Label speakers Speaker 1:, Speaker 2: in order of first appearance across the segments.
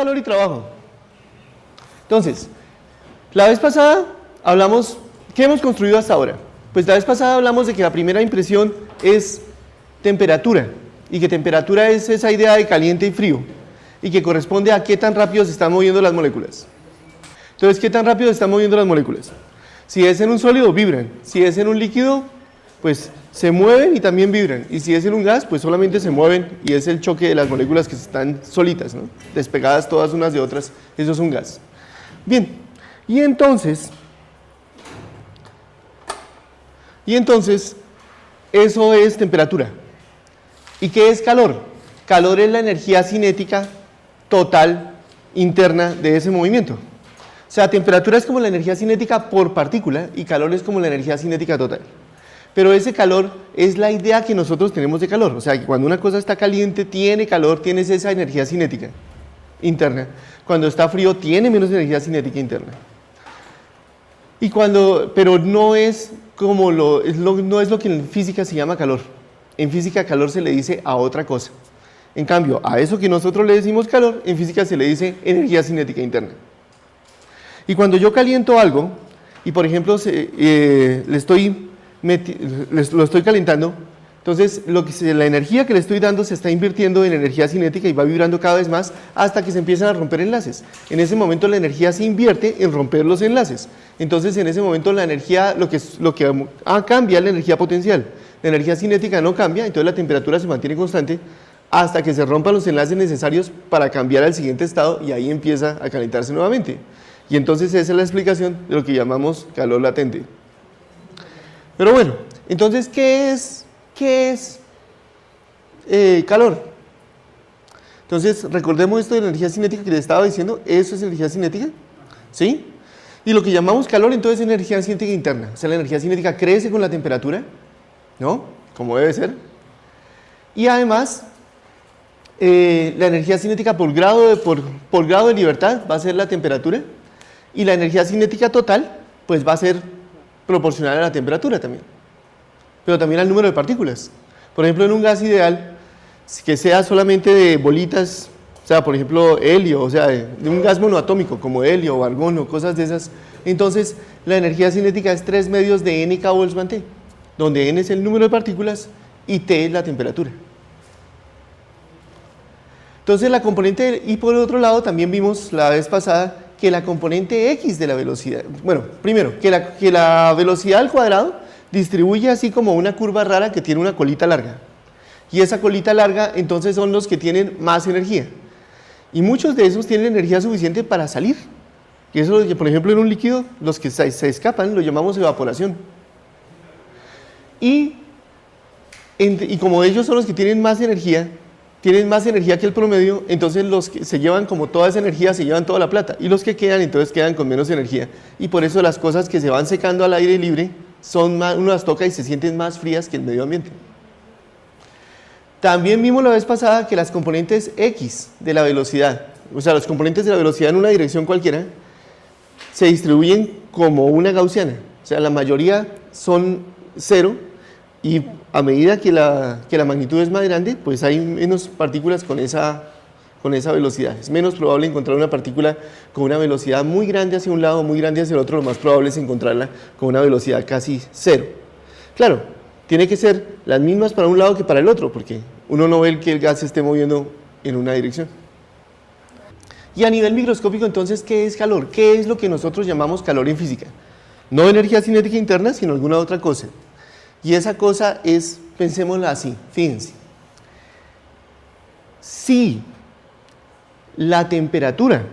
Speaker 1: calor y trabajo? Entonces, la vez pasada hablamos, ¿qué hemos construido hasta ahora? Pues la vez pasada hablamos de que la primera impresión es temperatura, y que temperatura es esa idea de caliente y frío, y que corresponde a qué tan rápido se están moviendo las moléculas. Entonces, ¿qué tan rápido se están moviendo las moléculas? Si es en un sólido, vibran. Si es en un líquido, pues se mueven y también vibran. Y si es en un gas, pues solamente se mueven y es el choque de las moléculas que están solitas, ¿no? Despegadas todas unas de otras. Eso es un gas. Bien, y entonces, eso es temperatura. ¿Y qué es calor? Calor es la energía cinética total interna de ese movimiento. O sea, temperatura es como la energía cinética por partícula y calor es como la energía cinética total. Pero ese calor es la idea que nosotros tenemos de calor. O sea, que cuando una cosa está caliente, tiene calor, tienes esa energía cinética interna. Cuando está frío, tiene menos energía cinética interna. Pero no es como no es lo que en física se llama calor. En física calor se le dice a otra cosa. En cambio, a eso que nosotros le decimos calor, en física se le dice energía cinética interna. Y cuando yo caliento algo, y por ejemplo lo estoy calentando, entonces la energía que le estoy dando se está invirtiendo en energía cinética y va vibrando cada vez más hasta que se empiezan a romper enlaces. En ese momento la energía se invierte en romper los enlaces. Entonces en ese momento la energía, lo que cambia es la energía potencial. La energía cinética no cambia, entonces la temperatura se mantiene constante hasta que se rompan los enlaces necesarios para cambiar al siguiente estado y ahí empieza a calentarse nuevamente. Y entonces esa es la explicación de lo que llamamos calor latente. Pero bueno, entonces, ¿qué es calor? Entonces, recordemos esto de la energía cinética que les estaba diciendo, eso es energía cinética, ¿sí? Y lo que llamamos calor entonces es energía cinética interna, o sea, la energía cinética crece con la temperatura, ¿no? Como debe ser. Y además, la energía cinética por grado de libertad va a ser la temperatura, y la energía cinética total, pues va a ser proporcional a la temperatura también, pero también al número de partículas. Por ejemplo, en un gas ideal, que sea solamente de bolitas, o sea, por ejemplo, helio, o sea, de un gas monoatómico como helio o argón o cosas de esas, entonces la energía cinética es 3 medios de n kV/t, donde n es el número de partículas y t es la temperatura. Entonces la componente, y por otro lado también vimos la vez pasada que la componente x de la velocidad, bueno, primero, que la velocidad al cuadrado distribuye así como una curva rara que tiene una colita larga. Y esa colita larga entonces son los que tienen más energía. Y muchos de esos tienen energía suficiente para salir. Y eso, por ejemplo, en un líquido, los que se escapan lo llamamos evaporación. Y como ellos son los que tienen más energía que el promedio, entonces los que se llevan como toda esa energía se llevan toda la plata, y los que quedan entonces quedan con menos energía, y por eso las cosas que se van secando al aire libre uno las toca y se sienten más frías que el medio ambiente. También vimos la vez pasada que las componentes x de la velocidad, o sea, los componentes de la velocidad en una dirección cualquiera, se distribuyen como una gaussiana, o sea, la mayoría son 0, y a medida que la magnitud es más grande, pues hay menos partículas con esa velocidad. Es menos probable encontrar una partícula con una velocidad muy grande hacia un lado, muy grande hacia el otro. Lo más probable es encontrarla con una velocidad casi 0. Claro, tiene que ser las mismas para un lado que para el otro, porque uno no ve que el gas se esté moviendo en una dirección. Y a nivel microscópico, entonces, ¿qué es calor? ¿Qué es lo que nosotros llamamos calor en física? No energía cinética interna, sino alguna otra cosa. Y esa cosa es, pensémosla así, fíjense. Si la temperatura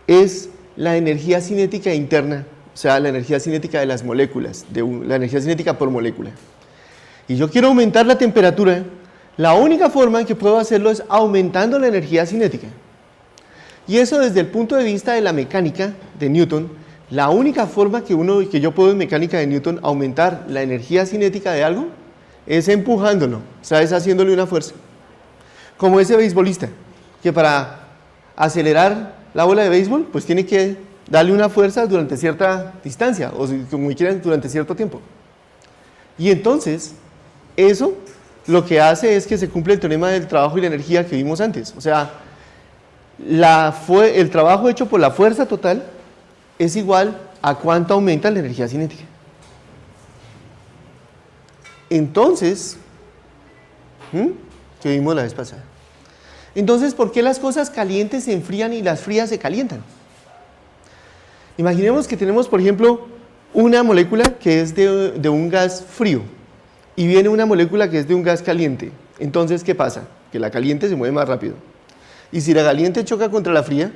Speaker 1: es la energía cinética interna, o sea, la energía cinética de las moléculas, la energía cinética por molécula, y yo quiero aumentar la temperatura, la única forma en que puedo hacerlo es aumentando la energía cinética. Y eso desde el punto de vista de la mecánica de Newton, la única forma que yo puedo en mecánica de Newton aumentar la energía cinética de algo es empujándolo, o sea, es haciéndole una fuerza. Como ese beisbolista, que para acelerar la bola de béisbol, pues tiene que darle una fuerza durante cierta distancia, o como quieran, durante cierto tiempo. Y entonces, eso lo que hace es que se cumple el teorema del trabajo y la energía que vimos antes. O sea, el trabajo hecho por la fuerza total es igual a cuánto aumenta la energía cinética. Entonces, que vimos la vez pasada. Entonces, ¿por qué las cosas calientes se enfrían y las frías se calientan? Imaginemos que tenemos, por ejemplo, una molécula que es de un gas frío y viene una molécula que es de un gas caliente. Entonces, ¿qué pasa? Que la caliente se mueve más rápido. Y si la caliente choca contra la fría,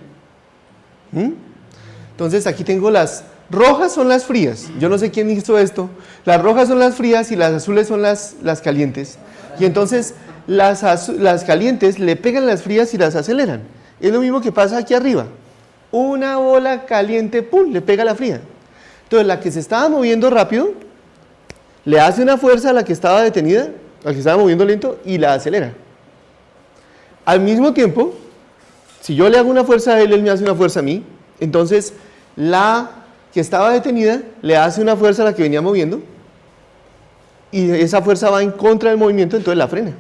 Speaker 1: entonces aquí tengo las rojas son las frías. Yo no sé quién hizo esto. Las rojas son las frías y las azules son las calientes. Y entonces las calientes le pegan las frías y las aceleran. Es lo mismo que pasa aquí arriba. Una bola caliente, ¡pum!, le pega a la fría. Entonces la que se estaba moviendo rápido le hace una fuerza a la que estaba detenida, a la que estaba moviendo lento, y la acelera. Al mismo tiempo, si yo le hago una fuerza a él, él me hace una fuerza a mí. Entonces la que estaba detenida le hace una fuerza a la que venía moviendo, y esa fuerza va en contra del movimiento, entonces la frena.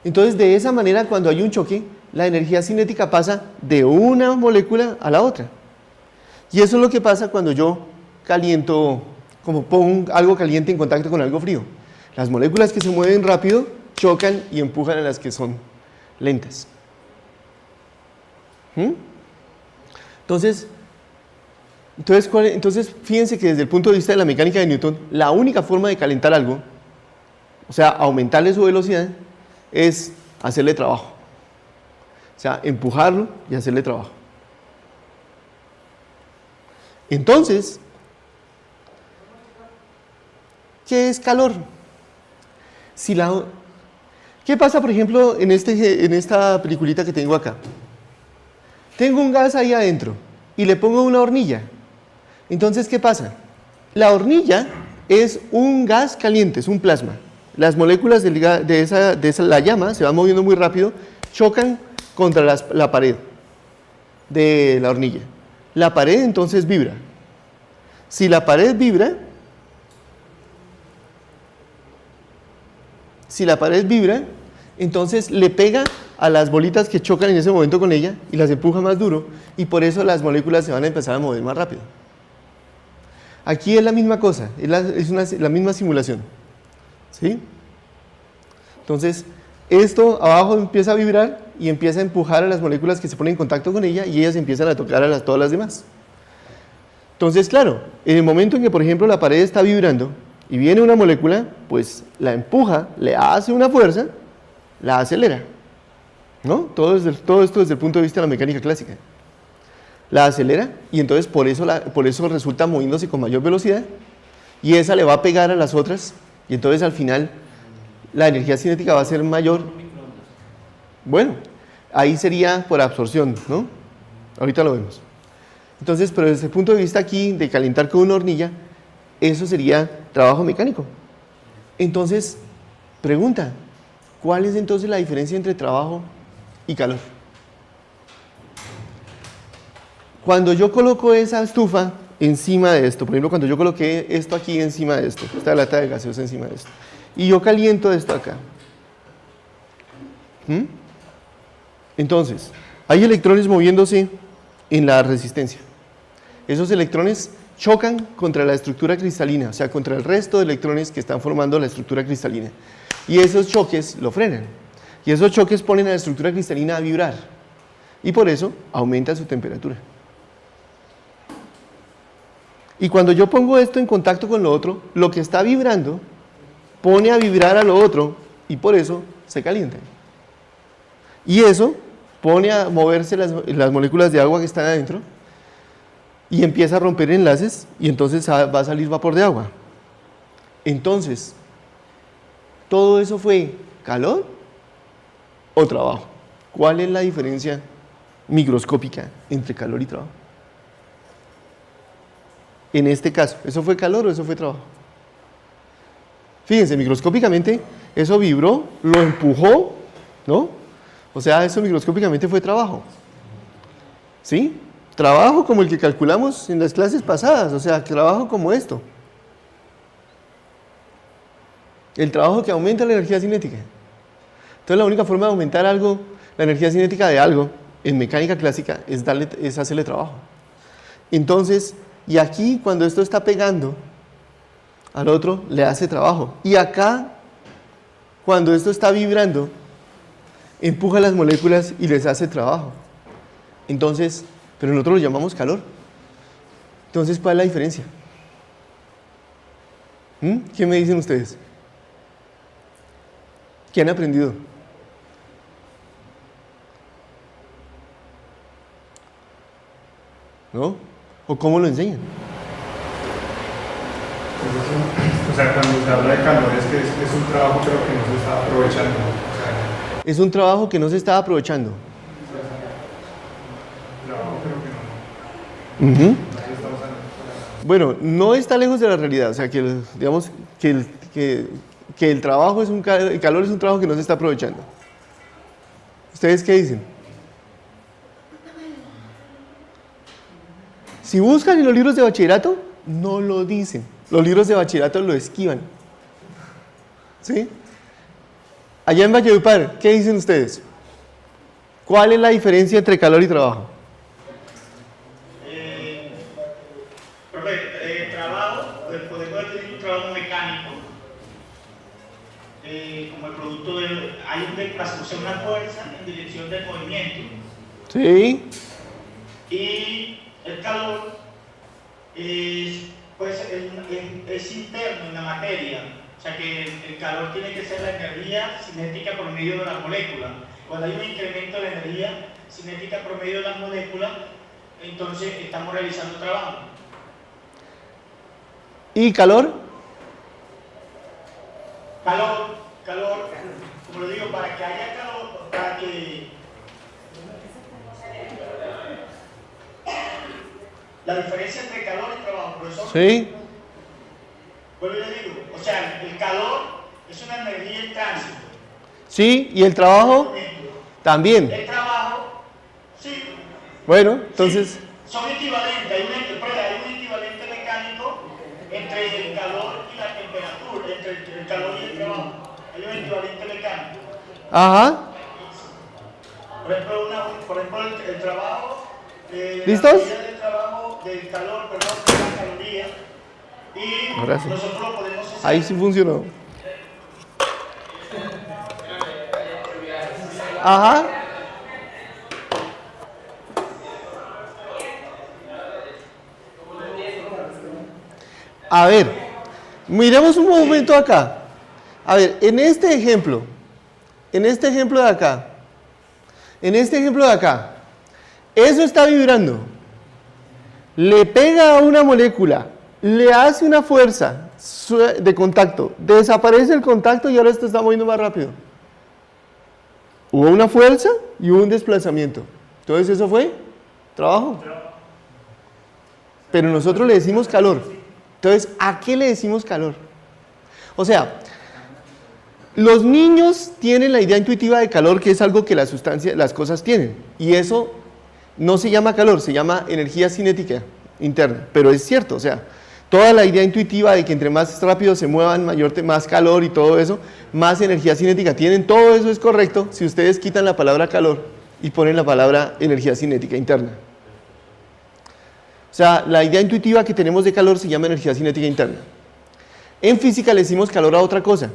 Speaker 1: Entonces, de esa manera, cuando hay un choque, la energía cinética pasa de una molécula a la otra. Y eso es lo que pasa cuando yo caliento, como pongo algo caliente en contacto con algo frío. Las moléculas que se mueven rápido chocan y empujan a las que son lentas. Entonces, fíjense que desde el punto de vista de la mecánica de Newton, la única forma de calentar algo, o sea, aumentarle su velocidad, es hacerle trabajo. O sea, empujarlo y hacerle trabajo. Entonces, ¿qué es calor? ¿Qué pasa, por ejemplo, en esta peliculita que tengo acá? Tengo un gas ahí adentro y le pongo una hornilla. Entonces, ¿qué pasa? La hornilla es un gas caliente, es un plasma. Las moléculas de la llama se van moviendo muy rápido, chocan contra la pared de la hornilla. La pared entonces vibra. Si la pared vibra, entonces le pega a las bolitas que chocan en ese momento con ella y las empuja más duro, y por eso las moléculas se van a empezar a mover más rápido. Aquí es la misma cosa, es la misma simulación. ¿Sí? Entonces, esto abajo empieza a vibrar y empieza a empujar a las moléculas que se ponen en contacto con ella, y ellas empiezan a tocar a todas las demás. Entonces, claro, en el momento en que, por ejemplo, la pared está vibrando y viene una molécula, pues la empuja, le hace una fuerza, la acelera. ¿No? Todo esto desde el punto de vista de la mecánica clásica. La acelera, y entonces por eso resulta moviéndose con mayor velocidad, y esa le va a pegar a las otras, y entonces al final la energía cinética va a ser mayor. Bueno, ahí sería por absorción, ¿no? Ahorita lo vemos. Entonces, pero desde el punto de vista aquí de calentar con una hornilla, eso sería trabajo mecánico. Entonces, pregunta, ¿cuál es entonces la diferencia entre trabajo y calor? Cuando yo coloco esa estufa encima de esto, por ejemplo, cuando yo coloqué esto aquí encima de esto, esta lata de gaseosa encima de esto, y yo caliento esto acá, entonces, hay electrones moviéndose en la resistencia. Esos electrones chocan contra la estructura cristalina, o sea, contra el resto de electrones que están formando la estructura cristalina. Y esos choques lo frenan. Y esos choques ponen a la estructura cristalina a vibrar. Y por eso aumenta su temperatura. Y cuando yo pongo esto en contacto con lo otro, lo que está vibrando pone a vibrar a lo otro, y por eso se calienta. Y eso pone a moverse las moléculas de agua que están adentro, y empieza a romper enlaces, y entonces va a salir vapor de agua. Entonces, ¿todo eso fue calor o trabajo? ¿Cuál es la diferencia microscópica entre calor y trabajo? En este caso, ¿eso fue calor o eso fue trabajo? Fíjense, microscópicamente, eso vibró, lo empujó, ¿no? O sea, eso microscópicamente fue trabajo. ¿Sí? Trabajo como el que calculamos en las clases pasadas, o sea, trabajo como esto. El trabajo que aumenta la energía cinética. Entonces, la única forma de aumentar algo, la energía cinética de algo, en mecánica clásica es hacerle trabajo. Entonces, y aquí cuando esto está pegando al otro, le hace trabajo. Y acá, cuando esto está vibrando, empuja las moléculas y les hace trabajo. Entonces, pero nosotros lo llamamos calor. Entonces, ¿cuál es la diferencia? ¿Qué me dicen ustedes? ¿Qué han aprendido? ¿No? ¿O cómo lo enseñan?
Speaker 2: O sea, cuando se habla de calor es que es un trabajo creo que no se está aprovechando. O sea,
Speaker 1: es un trabajo que no se está aprovechando.
Speaker 2: Trabajo creo que no. No se está usando.
Speaker 1: Bueno, no está lejos de la realidad. O sea, que digamos que el trabajo el calor es un trabajo que no se está aprovechando. ¿Ustedes qué dicen? Si buscan en los libros de bachillerato, no lo dicen. Los libros de bachillerato lo esquivan. ¿Sí? Allá en Valledupar, ¿qué dicen ustedes? ¿Cuál es la diferencia entre calor y trabajo?
Speaker 3: Trabajo, podemos decir un trabajo mecánico, como el producto de, hay un desplazamiento, una fuerza en dirección del movimiento.
Speaker 1: Sí.
Speaker 3: Y el calor es interno en la materia, o sea que el calor tiene que ser la energía cinética por medio de la molécula. Cuando hay un incremento de energía cinética por medio de las moléculas, entonces estamos realizando trabajo.
Speaker 1: ¿Y calor?
Speaker 3: Calor, como lo digo, para que haya calor, para que la diferencia entre calor y trabajo, profesor.
Speaker 1: Sí.
Speaker 3: Vuelvo y le digo, o sea, el calor es una energía en tránsito.
Speaker 1: Sí, ¿y el trabajo? También.
Speaker 3: El trabajo, sí.
Speaker 1: Bueno, entonces...
Speaker 3: Sí, son equivalentes, hay un equivalente mecánico entre el calor y la temperatura, entre el calor y el trabajo. Hay un equivalente mecánico.
Speaker 1: Ajá.
Speaker 3: Por ejemplo el trabajo,
Speaker 1: ¿listos?
Speaker 3: la medida del trabajo, del calor, perdón, de la caloría, y
Speaker 1: Ahora sí.
Speaker 3: nosotros lo podemos hacer.
Speaker 1: Ahí sí funcionó. Ajá. A ver, miremos un momento acá. A ver, en este ejemplo de acá, eso está vibrando. Le pega a una molécula, le hace una fuerza de contacto, desaparece el contacto y ahora esto está moviendo más rápido. Hubo una fuerza y hubo un desplazamiento. Entonces eso fue trabajo. Pero nosotros le decimos calor. Entonces, ¿a qué le decimos calor? O sea, los niños tienen la idea intuitiva de calor, que es algo que las cosas tienen. Y eso no se llama calor, se llama energía cinética interna. Pero es cierto, o sea, toda la idea intuitiva de que entre más rápido se muevan, más calor y todo eso, más energía cinética tienen, todo eso es correcto si ustedes quitan la palabra calor y ponen la palabra energía cinética interna. O sea, la idea intuitiva que tenemos de calor se llama energía cinética interna. En física le decimos calor a otra cosa.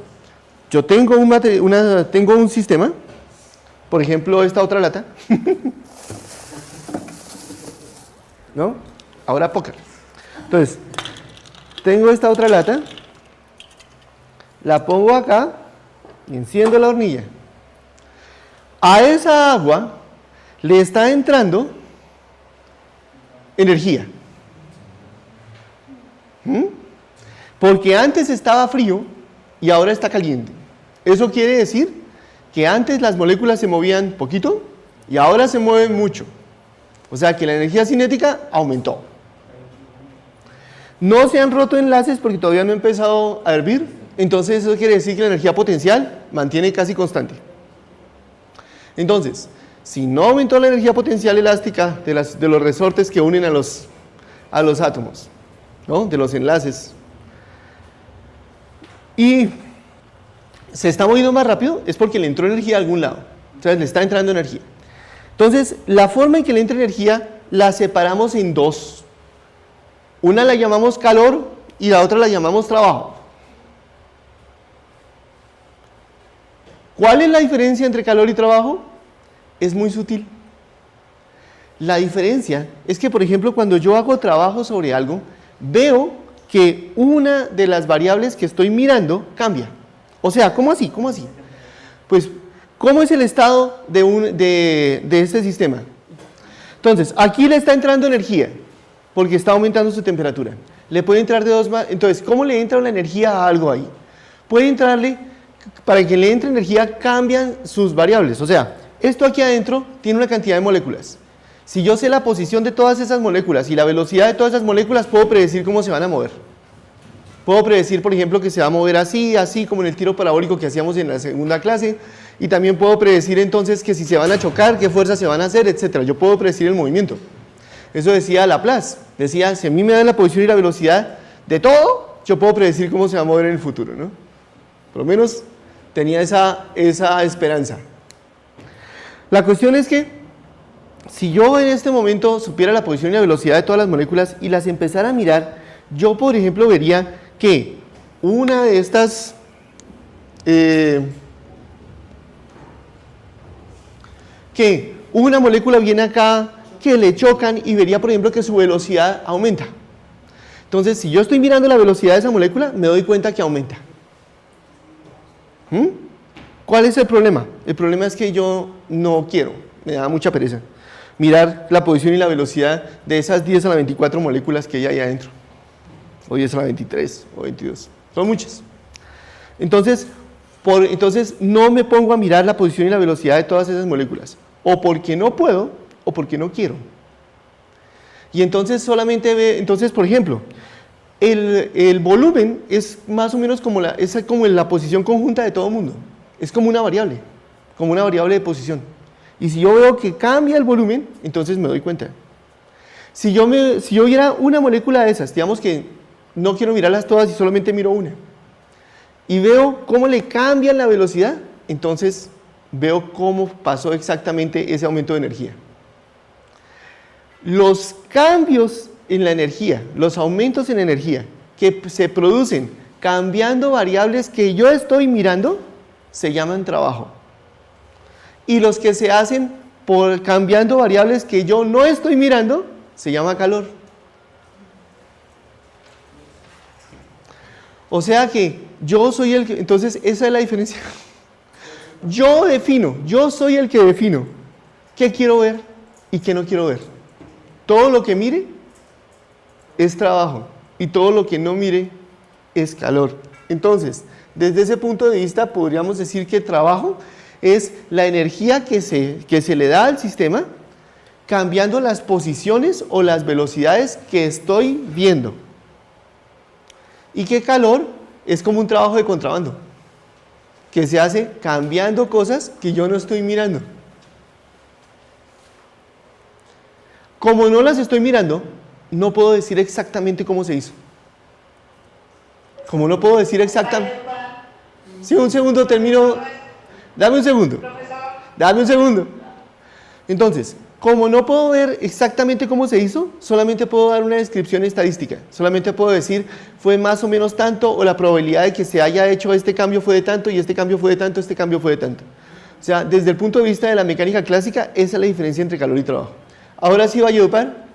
Speaker 1: Yo tengo un sistema, por ejemplo, esta otra lata, ¿no? Ahora póker. Entonces, tengo esta otra lata, la pongo acá y enciendo la hornilla. A esa agua le está entrando energía. Porque antes estaba frío y ahora está caliente. Eso quiere decir que antes las moléculas se movían poquito y ahora se mueven mucho. O sea que la energía cinética aumentó. No se han roto enlaces porque todavía no ha empezado a hervir. Entonces eso quiere decir que la energía potencial mantiene casi constante. Entonces, si no aumentó la energía potencial elástica de los resortes que unen a los átomos, ¿no? De los enlaces, y se está moviendo más rápido, es porque le entró energía a algún lado. Entonces le está entrando energía. Entonces, la forma en que le entra energía la separamos en dos. Una la llamamos calor y la otra la llamamos trabajo. ¿Cuál es la diferencia entre calor y trabajo? Es muy sutil. La diferencia es que, por ejemplo, cuando yo hago trabajo sobre algo, veo que una de las variables que estoy mirando cambia. O sea, ¿cómo así? ¿Cómo así? Pues, ¿cómo es el estado de este sistema? Entonces, aquí le está entrando energía, porque está aumentando su temperatura. Le puede entrar de dos maneras. Entonces, ¿cómo le entra la energía a algo ahí? Puede entrarle, para que le entre energía, cambian sus variables. O sea, esto aquí adentro tiene una cantidad de moléculas. Si yo sé la posición de todas esas moléculas y la velocidad de todas esas moléculas, puedo predecir cómo se van a mover. Puedo predecir, por ejemplo, que se va a mover así, así, como en el tiro parabólico que hacíamos en la segunda clase. Y también puedo predecir entonces que si se van a chocar, qué fuerzas se van a hacer, etc. Yo puedo predecir el movimiento. Eso decía Laplace. Decía, si a mí me dan la posición y la velocidad de todo, yo puedo predecir cómo se va a mover en el futuro, ¿no? Por lo menos tenía esa esperanza. La cuestión es que si yo en este momento supiera la posición y la velocidad de todas las moléculas y las empezara a mirar, yo, por ejemplo, vería que una de estas que una molécula viene acá, que le chocan y vería, por ejemplo, que su velocidad aumenta. Entonces, si yo estoy mirando la velocidad de esa molécula, me doy cuenta que aumenta. ¿Cuál es el problema? El problema es que yo no quiero, me da mucha pereza, mirar la posición y la velocidad de esas 10 a la 24 moléculas que hay ahí adentro. O 10 a la 23 o 22. Son muchas. Entonces no me pongo a mirar la posición y la velocidad de todas esas moléculas. O porque no puedo, o porque no quiero. Y entonces entonces, por ejemplo, el volumen es más o menos como la posición conjunta de todo el mundo. Es como una variable de posición. Y si yo veo que cambia el volumen, entonces me doy cuenta. Si yo viera una molécula de esas, digamos que no quiero mirarlas todas y solamente miro una, y veo cómo le cambian la velocidad, entonces veo cómo pasó exactamente ese aumento de energía. Los cambios en la energía, los aumentos en energía que se producen cambiando variables que yo estoy mirando, se llaman trabajo. Y los que se hacen por cambiando variables que yo no estoy mirando, se llama calor. O sea que yo soy el que, entonces esa es la diferencia. Yo soy el que defino qué quiero ver y qué no quiero ver. Todo lo que mire es trabajo y todo lo que no mire es calor. Entonces, desde ese punto de vista podríamos decir que trabajo es la energía que se le da al sistema cambiando las posiciones o las velocidades que estoy viendo. Y que calor es como un trabajo de contrabando, que se hace cambiando cosas que yo no estoy mirando. Como no las estoy mirando, no puedo decir exactamente cómo se hizo. Como no puedo decir exactamente... Sí, un segundo, termino... Dame un segundo. Entonces, como no puedo ver exactamente cómo se hizo, solamente puedo dar una descripción estadística. Solamente puedo decir, fue más o menos tanto, o la probabilidad de que se haya hecho este cambio fue de tanto, y este cambio fue de tanto, este cambio fue de tanto. O sea, desde el punto de vista de la mecánica clásica, esa es la diferencia entre calor y trabajo. Ahora sí, Valledupar.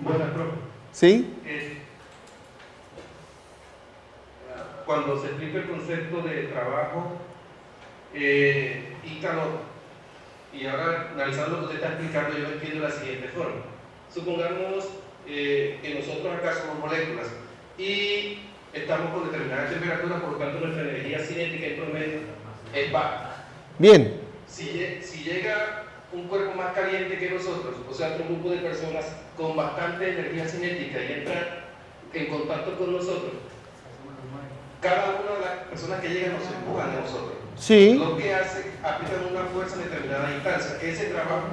Speaker 4: Buenas, profe.
Speaker 1: ¿Sí?
Speaker 4: Cuando se explica el concepto de trabajo y calor, y ahora analizando lo que usted está explicando, yo entiendo de la siguiente forma. Supongamos que nosotros acá somos moléculas y estamos con determinada temperatura, por lo tanto nuestra energía cinética en promedio es baja.
Speaker 1: Bien.
Speaker 4: Si llega un cuerpo más caliente que nosotros, o sea, otro grupo de personas con bastante energía cinética y entra en contacto con nosotros, cada una de las personas que llegan nos empujan a nosotros.
Speaker 1: Sí.
Speaker 4: Lo que hace, aplican una fuerza en determinada instancia. Ese trabajo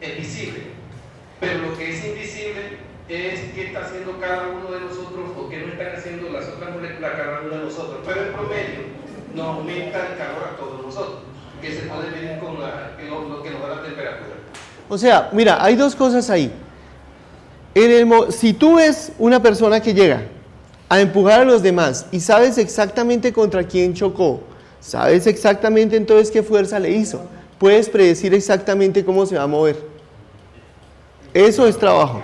Speaker 4: es visible, pero lo que es invisible es qué está haciendo cada uno de nosotros o qué no están haciendo las otras moléculas cada uno de nosotros. Pero en promedio, no aumenta el calor a todos nosotros, que se puede medir con lo que nos da la temperatura.
Speaker 1: O sea, mira, hay dos cosas ahí. Si tú ves una persona que llega a empujar a los demás y sabes exactamente contra quién chocó, sabes exactamente entonces qué fuerza le hizo, puedes predecir exactamente cómo se va a mover. Eso es trabajo.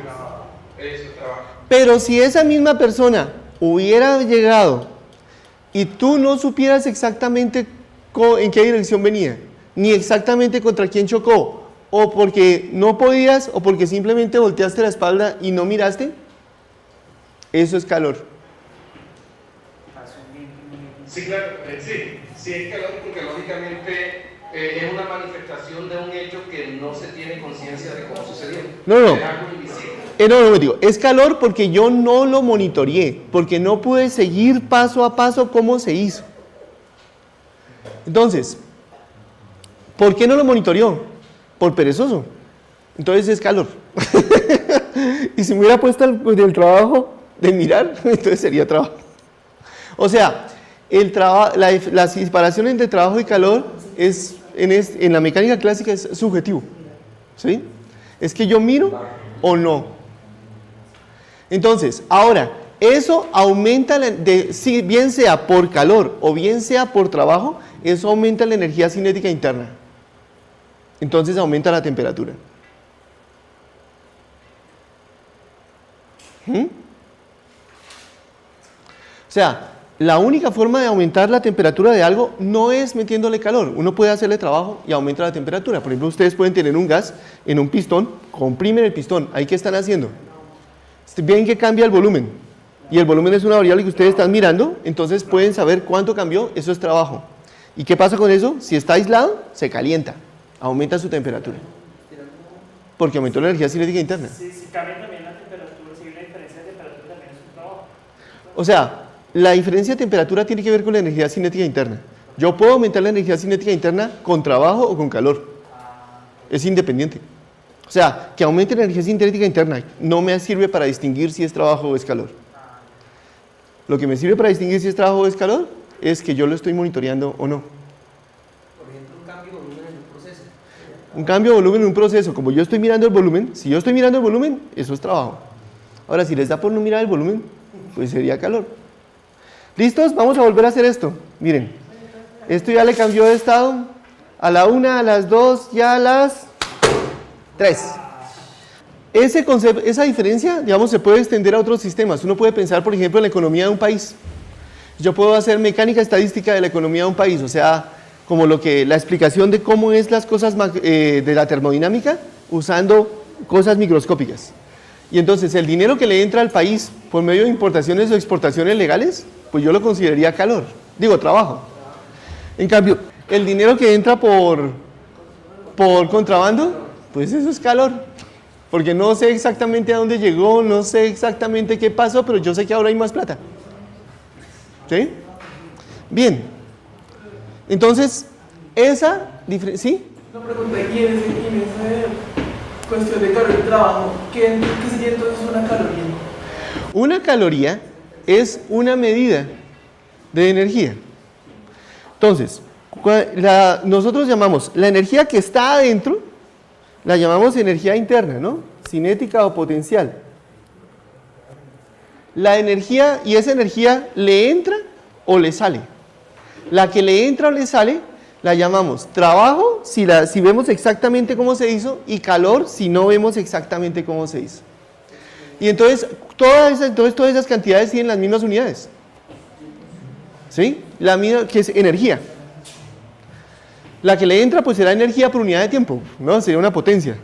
Speaker 4: Eso es trabajo.
Speaker 1: Pero si esa misma persona hubiera llegado y tú no supieras exactamente en qué dirección venía, ni exactamente contra quién chocó, o porque no podías, o porque simplemente volteaste la espalda y no miraste, eso es calor.
Speaker 4: Sí, claro, sí es calor porque lógicamente es una manifestación de un hecho que no se tiene conciencia de cómo sucedió.
Speaker 1: No.
Speaker 4: Es algo invisible.
Speaker 1: No, digo, es calor porque yo no lo monitoreé, porque no pude seguir paso a paso cómo se hizo. Entonces, ¿por qué no lo monitoreó? Por perezoso. Entonces es calor. Y si me hubiera puesto el trabajo de mirar, entonces sería trabajo. O sea, la separación entre trabajo y calor en la mecánica clásica es subjetivo. ¿Sí? Es que yo miro o no. Entonces, ahora, eso aumenta, si bien sea por calor o bien sea por trabajo, eso aumenta la energía cinética interna. Entonces aumenta la temperatura. O sea, la única forma de aumentar la temperatura de algo no es metiéndole calor. Uno puede hacerle trabajo y aumenta la temperatura. Por ejemplo, ustedes pueden tener un gas en un pistón, comprimen el pistón. ¿Ahí qué están haciendo? Ven que cambia el volumen. Y el volumen es una variable que ustedes están mirando, entonces pueden saber cuánto cambió, eso es trabajo. ¿Y qué pasa con eso? Si está aislado, se calienta, aumenta su temperatura. Porque aumentó la energía cinética interna.
Speaker 5: Si cambia también la temperatura, si hay una diferencia de temperatura también es un trabajo.
Speaker 1: O sea, la diferencia de temperatura tiene que ver con la energía cinética interna. Yo puedo aumentar la energía cinética interna con trabajo o con calor. Es independiente. O sea, que aumente la energía cinética interna no me sirve para distinguir si es trabajo o es calor. Lo que me sirve para distinguir si es trabajo o es calor es que yo lo estoy monitoreando o no.
Speaker 6: Por ejemplo, un cambio de volumen en un proceso.
Speaker 1: Un cambio de volumen en un proceso, como yo estoy mirando el volumen, si yo estoy mirando el volumen, eso es trabajo. Ahora, si les da por no mirar el volumen, pues sería calor. ¿Listos? Vamos a volver a hacer esto. Miren, esto ya le cambió de estado a la 1, a las 2 y a las 3. Ese concepto, esa diferencia, digamos, se puede extender a otros sistemas. Uno puede pensar, por ejemplo, en la economía de un país. Yo puedo hacer mecánica estadística de la economía de un país, o sea, como la explicación de cómo es las cosas de la termodinámica usando cosas microscópicas. Y entonces el dinero que le entra al país por medio de importaciones o exportaciones legales, pues yo lo consideraría calor, trabajo. En cambio, el dinero que entra por contrabando, pues eso es calor. Porque no sé exactamente a dónde llegó, no sé exactamente qué pasó, pero yo sé que ahora hay más plata. ¿Sí? Bien. Entonces, esa diferencia, ¿sí?
Speaker 7: Una pregunta, y en esa cuestión de calor y trabajo, ¿qué sería entonces una caloría?
Speaker 1: Una caloría es una medida de energía. Entonces, nosotros llamamos la energía que está adentro, la llamamos energía interna, ¿no? Cinética o potencial. La energía, y esa energía le entra o le sale. La que le entra o le sale, la llamamos trabajo, si vemos exactamente cómo se hizo, y calor, si no vemos exactamente cómo se hizo. Y entonces, todas esas cantidades tienen las mismas unidades. ¿Sí? La misma, que es energía. La que le entra, pues será energía por unidad de tiempo, ¿no? Sería una potencia.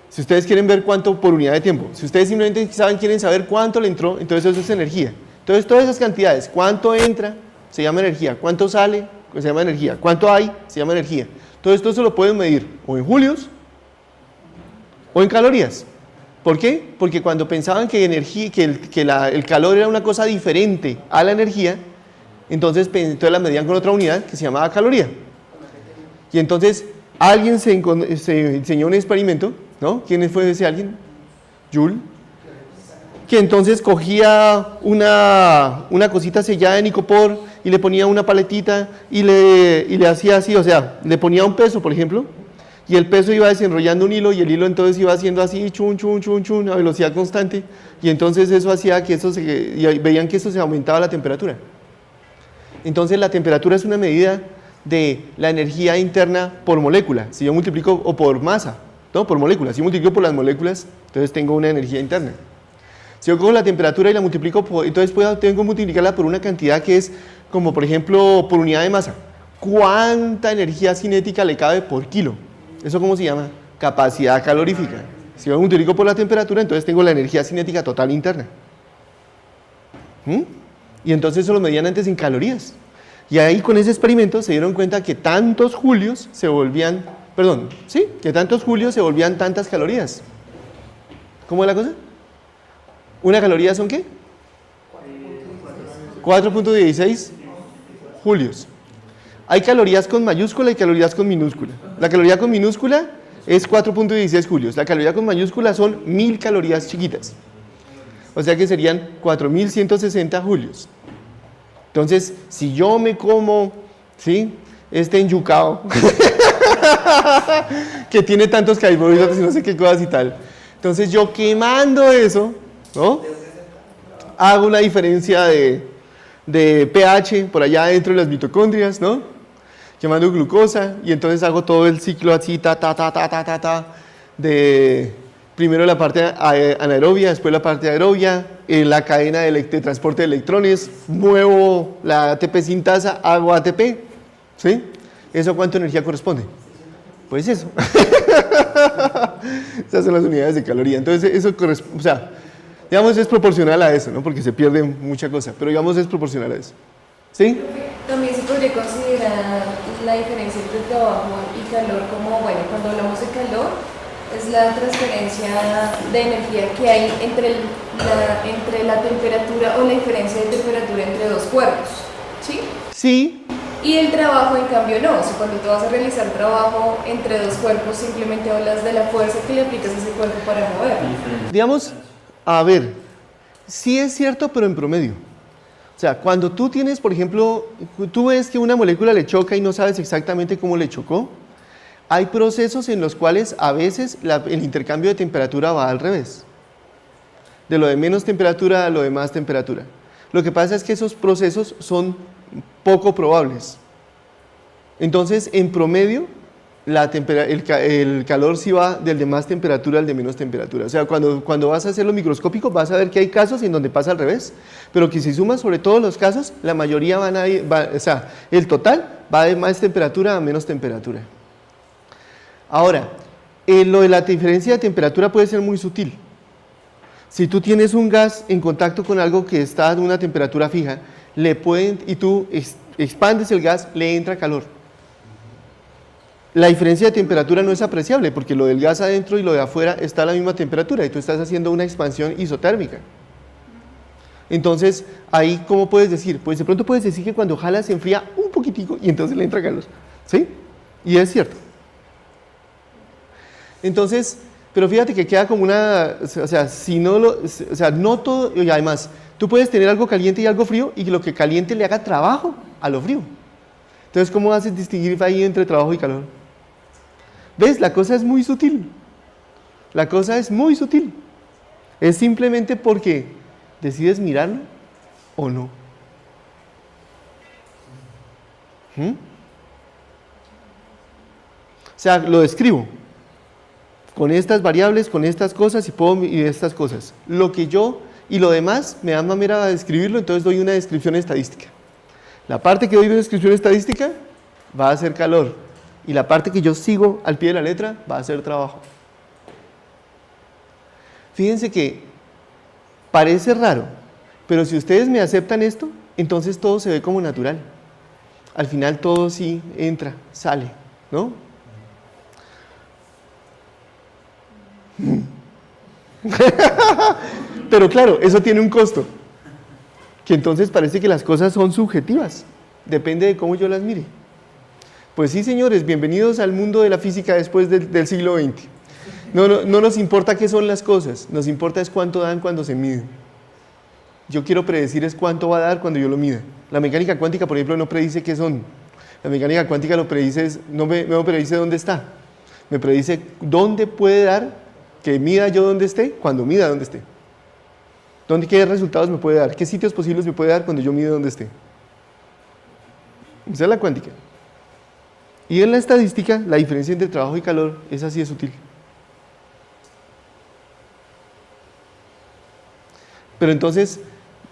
Speaker 1: Si ustedes quieren ver cuánto por unidad de tiempo, si ustedes simplemente quieren saber cuánto le entró, entonces eso es energía. Entonces todas esas cantidades, cuánto entra, se llama energía, cuánto sale, se llama energía, cuánto hay, se llama energía. Todo esto se lo pueden medir o en julios o en calorías. ¿Por qué? Porque cuando pensaban que el calor era una cosa diferente a la energía, entonces la medían con otra unidad que se llamaba caloría. Y entonces alguien se enseñó un experimento, ¿no? ¿Quién fue ese alguien? Joule. Que entonces cogía una cosita sellada en icopor y le ponía una paletita y le hacía así, o sea, le ponía un peso, por ejemplo, y el peso iba desenrollando un hilo y el hilo entonces iba haciendo así, chun, chun, chun, chun, a velocidad constante, y entonces eso hacía que y veían que eso se aumentaba la temperatura. Entonces la temperatura es una medida de la energía interna por molécula, si yo multiplico, o por masa, ¿no? Por moléculas, si yo multiplico por las moléculas, entonces tengo una energía interna. Si yo cojo la temperatura y la multiplico, entonces tengo que multiplicarla por una cantidad que es como, por ejemplo, por unidad de masa. ¿Cuánta energía cinética le cabe por kilo? ¿Eso cómo se llama? Capacidad calorífica. Si yo multiplico por la temperatura, entonces tengo la energía cinética total interna. Y entonces eso lo medían antes en calorías. Y ahí con ese experimento se dieron cuenta que tantos julios se volvían, que tantos julios se volvían tantas calorías. ¿Cómo es la cosa? ¿Una caloría son qué? 4.16 julios. Hay calorías con mayúscula y calorías con minúscula. La caloría con minúscula es 4.16 julios. La caloría con mayúscula son 1000 calorías chiquitas. O sea que serían 4160 julios. Entonces, si yo me como, ¿sí? Este enyucao, que tiene tantos carbohidratos y no sé qué cosas y tal. Entonces yo quemando eso, ¿no? Hago una diferencia de pH por allá dentro de las mitocondrias, ¿no? Quemando glucosa, y entonces hago todo el ciclo así, de primero la parte anaerobia, después la parte aerobia, en la cadena de transporte de electrones, muevo la ATP sintasa, hago ATP, ¿sí? ¿Eso cuánto energía corresponde? Pues eso. Esas son las unidades de caloría. Entonces eso corresponde, o sea, digamos es proporcional a eso, ¿no? Porque se pierde mucha cosa, pero digamos es proporcional a eso. ¿Sí?
Speaker 8: También se podría considerar la diferencia entre trabajo y calor como, bueno, cuando hablamos de calor, es la transferencia de energía que hay entre la temperatura o la diferencia de temperatura entre dos cuerpos, ¿sí?
Speaker 1: Sí.
Speaker 8: Y el trabajo, en cambio, no. O sea, cuando tú vas a realizar trabajo entre dos cuerpos, simplemente hablas de la fuerza que le aplicas a ese cuerpo para moverlo.
Speaker 1: Digamos, a ver, sí es cierto, pero en promedio. O sea, cuando tú tienes, por ejemplo, tú ves que una molécula le choca y no sabes exactamente cómo le chocó, hay procesos en los cuales a veces el intercambio de temperatura va al revés. De lo de menos temperatura a lo de más temperatura. Lo que pasa es que esos procesos son poco probables. Entonces, en promedio, el calor sí va del de más temperatura al de menos temperatura. O sea, cuando vas a hacerlo microscópico, vas a ver que hay casos en donde pasa al revés, pero que si sumas sobre todos los casos, la mayoría o sea, el total va de más temperatura a menos temperatura. Ahora, lo de la diferencia de temperatura puede ser muy sutil. Si tú tienes un gas en contacto con algo que está a una temperatura fija, y tú expandes el gas, le entra calor. La diferencia de temperatura no es apreciable porque lo del gas adentro y lo de afuera está a la misma temperatura y tú estás haciendo una expansión isotérmica. Entonces, ahí, ¿cómo puedes decir? Pues de pronto puedes decir que cuando jalas se enfría un poquitico y entonces le entra calor. ¿Sí? Y es cierto. Entonces, pero fíjate que queda como o sea, si no no todo, y además, tú puedes tener algo caliente y algo frío y que lo que caliente le haga trabajo a lo frío. Entonces, ¿cómo haces distinguir ahí entre trabajo y calor? ¿Ves? La cosa es muy sutil. La cosa es muy sutil. Es simplemente porque decides mirarlo o no. O sea, lo describo con estas variables, con estas cosas y estas cosas. Lo que yo y lo demás me da manera de describirlo, entonces doy una descripción estadística. La parte que doy de descripción estadística va a ser calor y la parte que yo sigo al pie de la letra va a ser trabajo. Fíjense que parece raro, pero si ustedes me aceptan esto, entonces todo se ve como natural. Al final todo sí entra, sale, ¿no? Pero claro, eso tiene un costo, que entonces parece que las cosas son subjetivas, depende de cómo yo las mire. Pues sí, señores, bienvenidos al mundo de la física después del siglo XX. No nos importa qué son las cosas, nos importa es cuánto dan cuando se miden. yo quiero predecir es cuánto va a dar cuando yo lo mida. La mecánica cuántica, por ejemplo, no predice qué son. La mecánica cuántica lo predice, no me predice dónde está. Me predice dónde puede dar, que mida yo dónde esté, cuando mida dónde esté. ¿Qué resultados me puede dar? ¿Qué sitios posibles me puede dar cuando yo mido dónde esté? Esa es la cuántica. Y en la estadística, la diferencia entre trabajo y calor es así de sutil. Pero entonces,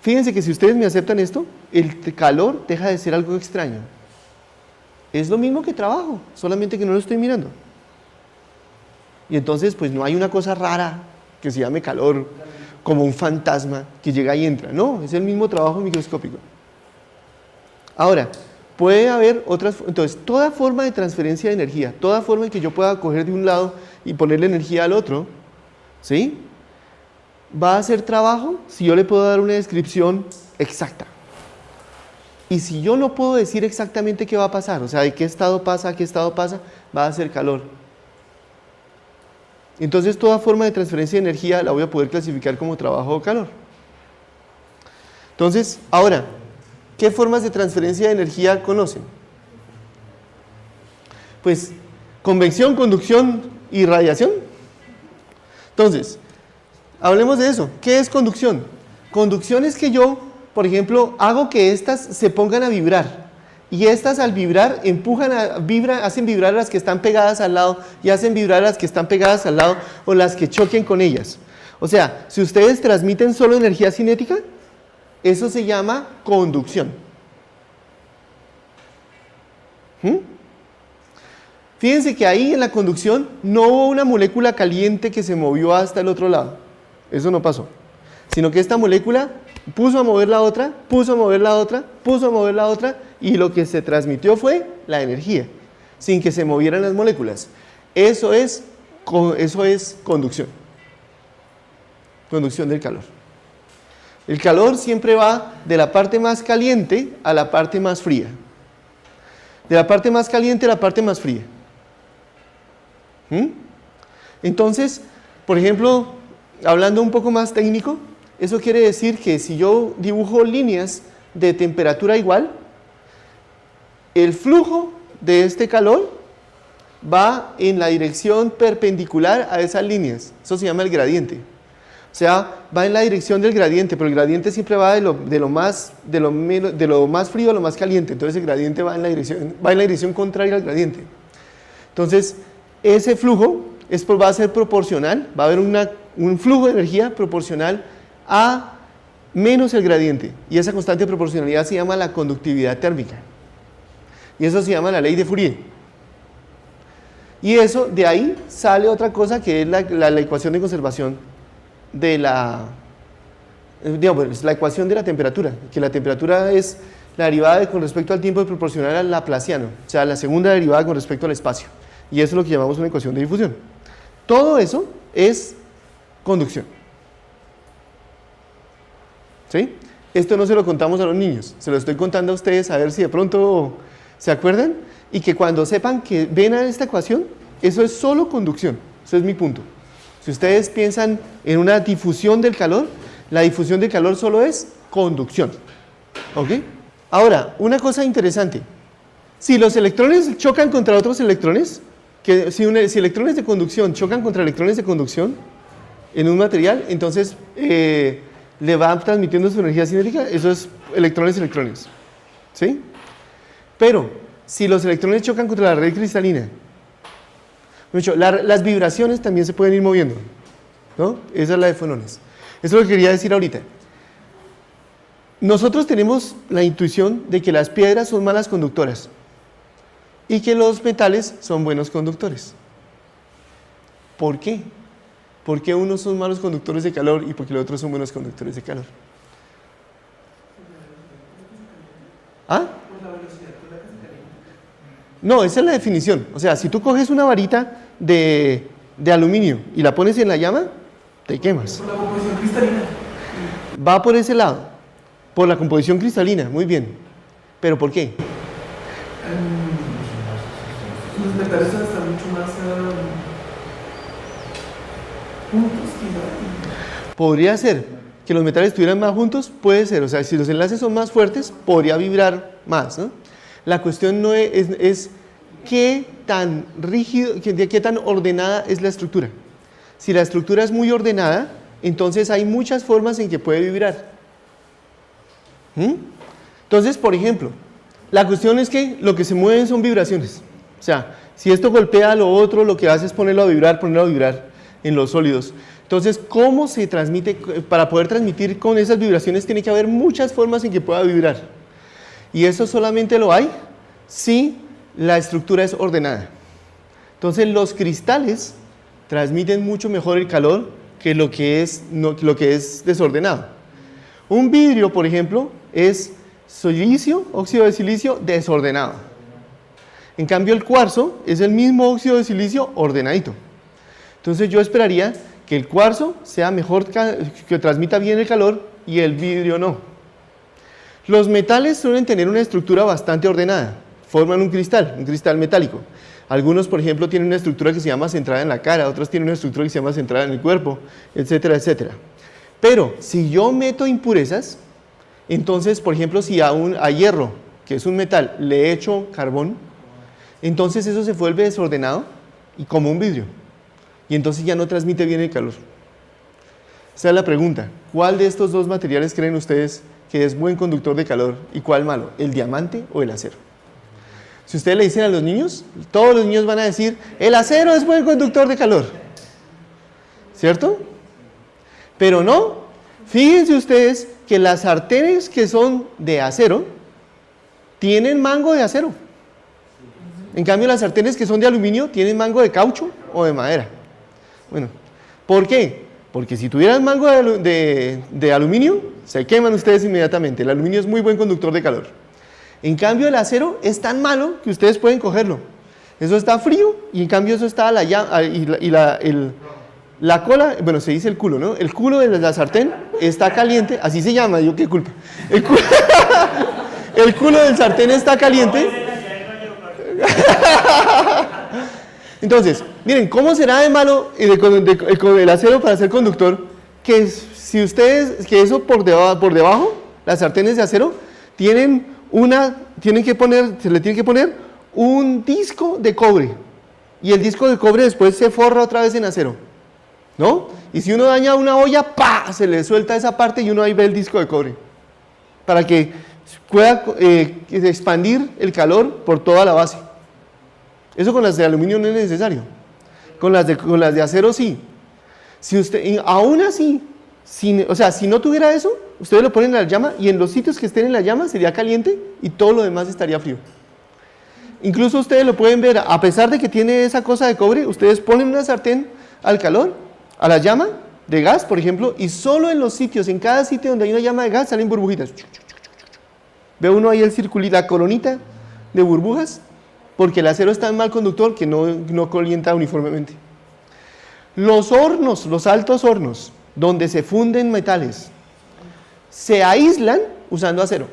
Speaker 1: fíjense que si ustedes me aceptan esto, el calor deja de ser algo extraño. Es lo mismo que trabajo, solamente que no lo estoy mirando. Y entonces, pues no hay una cosa rara que se llame calor, como un fantasma que llega y entra. No, es el mismo trabajo microscópico. Ahora, puede haber otras, entonces toda forma de transferencia de energía, toda forma en que yo pueda coger de un lado y ponerle energía al otro, ¿sí? Va a ser trabajo si yo le puedo dar una descripción exacta. Y si yo no puedo decir exactamente qué va a pasar, o sea, de qué estado pasa a qué estado pasa, va a ser calor. Entonces toda forma de transferencia de energía la voy a poder clasificar como trabajo o calor. Entonces, ahora, ¿qué formas de transferencia de energía conocen? Pues, convección, conducción y radiación. Entonces, hablemos de eso. ¿Qué es conducción? Conducción es que yo, por ejemplo, hago que estas se pongan a vibrar. Y estas al vibrar hacen vibrar a las que están pegadas al lado y hacen vibrar a las que están pegadas al lado o las que choquen con ellas. O sea, si ustedes transmiten solo energía cinética, eso se llama conducción. Fíjense que ahí en la conducción no hubo una molécula caliente que se movió hasta el otro lado. Eso no pasó. Sino que esta molécula puso a mover la otra, puso a mover la otra, puso a mover la otra, y lo que se transmitió fue la energía, sin que se movieran las moléculas. Eso es conducción. Conducción del calor. El calor siempre va de la parte más caliente a la parte más fría. De la parte más caliente a la parte más fría. Entonces, por ejemplo, hablando un poco más técnico, eso quiere decir que si yo dibujo líneas de temperatura igual, el flujo de este calor va en la dirección perpendicular a esas líneas. Eso se llama el gradiente. O sea, va en la dirección del gradiente, pero el gradiente siempre va de lo más frío a lo más caliente. Entonces el gradiente va en la dirección contraria al gradiente. Entonces, ese flujo va a ser proporcional, va a haber un flujo de energía proporcional a menos el gradiente. Y esa constante de proporcionalidad se llama la conductividad térmica. Y eso se llama la ley de Fourier. Y eso, de ahí sale otra cosa que es la ecuación de conservación de la ecuación de la temperatura, que la temperatura es la derivada con respecto al tiempo proporcional al laplaciano, o sea, la segunda derivada con respecto al espacio. Y eso es lo que llamamos una ecuación de difusión. Todo eso es conducción. ¿Sí? Esto no se lo contamos a los niños, se lo estoy contando a ustedes a ver si de pronto se acuerdan, y que cuando sepan que ven a esta ecuación, eso es solo conducción. Ese es mi punto. Si ustedes piensan en una difusión del calor, la difusión del calor solo es conducción. ¿Ok? Ahora, una cosa interesante. Si los electrones chocan contra otros electrones, si electrones de conducción chocan contra electrones de conducción en un material, entonces le va transmitiendo su energía cinética, eso es electrones. ¿Sí? Pero, si los electrones chocan contra la red cristalina, las vibraciones también se pueden ir moviendo, ¿no? Esa es la de fonones. Eso es lo que quería decir ahorita. Nosotros tenemos la intuición de que las piedras son malas conductoras y que los metales son buenos conductores. ¿Por qué? ¿Por qué unos son malos conductores de calor y por qué los otros son buenos conductores de calor? ¿Ah? No, esa es la definición. O sea, si tú coges una varita de aluminio y la pones en la llama, te quemas.
Speaker 7: Por la composición cristalina.
Speaker 1: Va por ese lado, por la composición cristalina, muy bien. ¿Pero por qué?
Speaker 7: Los metales están mucho más juntos, quizá.
Speaker 1: Podría ser, que los metales estuvieran más juntos, puede ser, o sea, si los enlaces son más fuertes, podría vibrar más, ¿no? La cuestión no es qué tan rígido, qué tan ordenada es la estructura. Si la estructura es muy ordenada, entonces hay muchas formas en que puede vibrar. Entonces, por ejemplo, la cuestión es que lo que se mueven son vibraciones. O sea, si esto golpea a lo otro, lo que hace es ponerlo a vibrar en los sólidos. Entonces, ¿cómo se transmite? Para poder transmitir con esas vibraciones tiene que haber muchas formas en que pueda vibrar. Y eso solamente lo hay si la estructura es ordenada. Entonces, los cristales transmiten mucho mejor el calor que lo que es desordenado. Un vidrio, por ejemplo, es silicio, óxido de silicio desordenado. En cambio, el cuarzo es el mismo óxido de silicio ordenadito. Entonces, yo esperaría que el cuarzo sea mejor, que transmita bien el calor y el vidrio no. Los metales suelen tener una estructura bastante ordenada, forman un cristal metálico. Algunos, por ejemplo, tienen una estructura que se llama centrada en la cara, otros tienen una estructura que se llama centrada en el cuerpo, etcétera, etcétera. Pero si yo meto impurezas, entonces, por ejemplo, si a hierro, que es un metal, le echo carbón, entonces eso se vuelve desordenado y como un vidrio. Y entonces ya no transmite bien el calor. Esa es la pregunta. ¿Cuál de estos dos materiales creen ustedes que es buen conductor de calor y cuál malo? ¿El diamante o el acero? Si ustedes le dicen a los niños, todos los niños van a decir, el acero es buen conductor de calor. ¿Cierto? Pero no. Fíjense ustedes que las sartenes que son de acero tienen mango de acero. En cambio, las sartenes que son de aluminio tienen mango de caucho o de madera. Bueno, ¿por qué? Porque si tuvieran mango de aluminio, se queman ustedes inmediatamente. El aluminio es muy buen conductor de calor. En cambio, el acero es tan malo que ustedes pueden cogerlo. Eso está frío y en cambio eso está la cola, bueno, se dice el culo, ¿no? El culo de la sartén está caliente, así se llama, yo qué culpa. El culo del sartén está caliente. Entonces, miren, ¿cómo será de malo el acero para ser conductor? Que si ustedes, que eso por debajo, las sartenes de acero, se le tiene que poner un disco de cobre. Y el disco de cobre después se forra otra vez en acero, ¿no? Y si uno daña una olla, ¡pa!, se le suelta esa parte y uno ahí ve el disco de cobre. Para que pueda expandir el calor por toda la base. Eso con las de aluminio no es necesario. Con las de acero sí. Si usted, aún así, o sea, si no tuviera eso, ustedes lo ponen en la llama y en los sitios que estén en la llama sería caliente y todo lo demás estaría frío. Incluso ustedes lo pueden ver, a pesar de que tiene esa cosa de cobre, ustedes ponen una sartén al calor, a la llama de gas, por ejemplo, y solo en los sitios, en cada sitio donde hay una llama de gas salen burbujitas. Ve uno ahí el circulito, la coronita de burbujas, porque el acero es tan mal conductor que no calienta uniformemente. Los hornos, los altos hornos, donde se funden metales, se aíslan usando acero.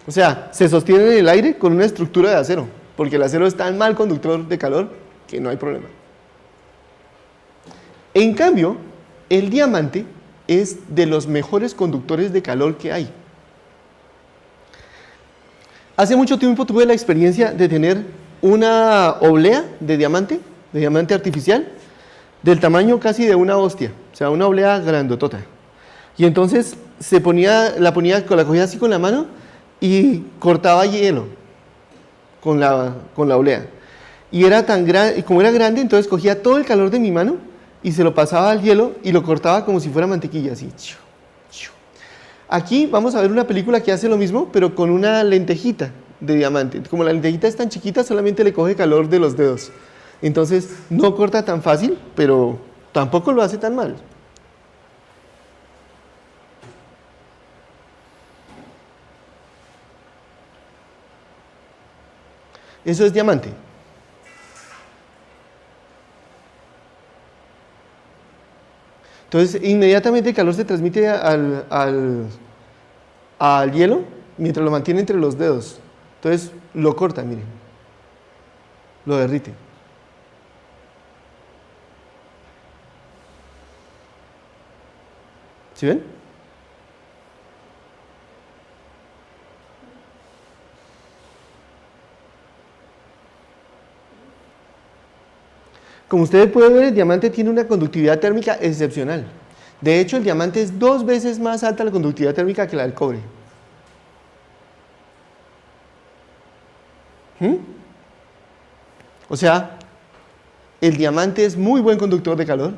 Speaker 1: O sea, se sostienen en el aire con una estructura de acero, porque el acero es tan mal conductor de calor que no hay problema. En cambio, el diamante es de los mejores conductores de calor que hay. Hace mucho tiempo tuve la experiencia de tener una oblea de diamante artificial, del tamaño casi de una hostia, o sea, una oblea grandotota. Y entonces la cogía así con la mano y cortaba hielo con la oblea. Y era tan grande, como era grande, entonces cogía todo el calor de mi mano y se lo pasaba al hielo y lo cortaba como si fuera mantequilla, así. Aquí vamos a ver una película que hace lo mismo, pero con una lentejita de diamante. Como la lentejita es tan chiquita, solamente le coge calor de los dedos. Entonces no corta tan fácil, pero tampoco lo hace tan mal. Eso es diamante. Entonces, inmediatamente el calor se transmite al hielo mientras lo mantiene entre los dedos. Entonces, lo corta, miren. Lo derrite. ¿Sí ven? Como ustedes pueden ver, el diamante tiene una conductividad térmica excepcional. De hecho, el diamante es 2 veces más alta la conductividad térmica que la del cobre. O sea, el diamante es muy buen conductor de calor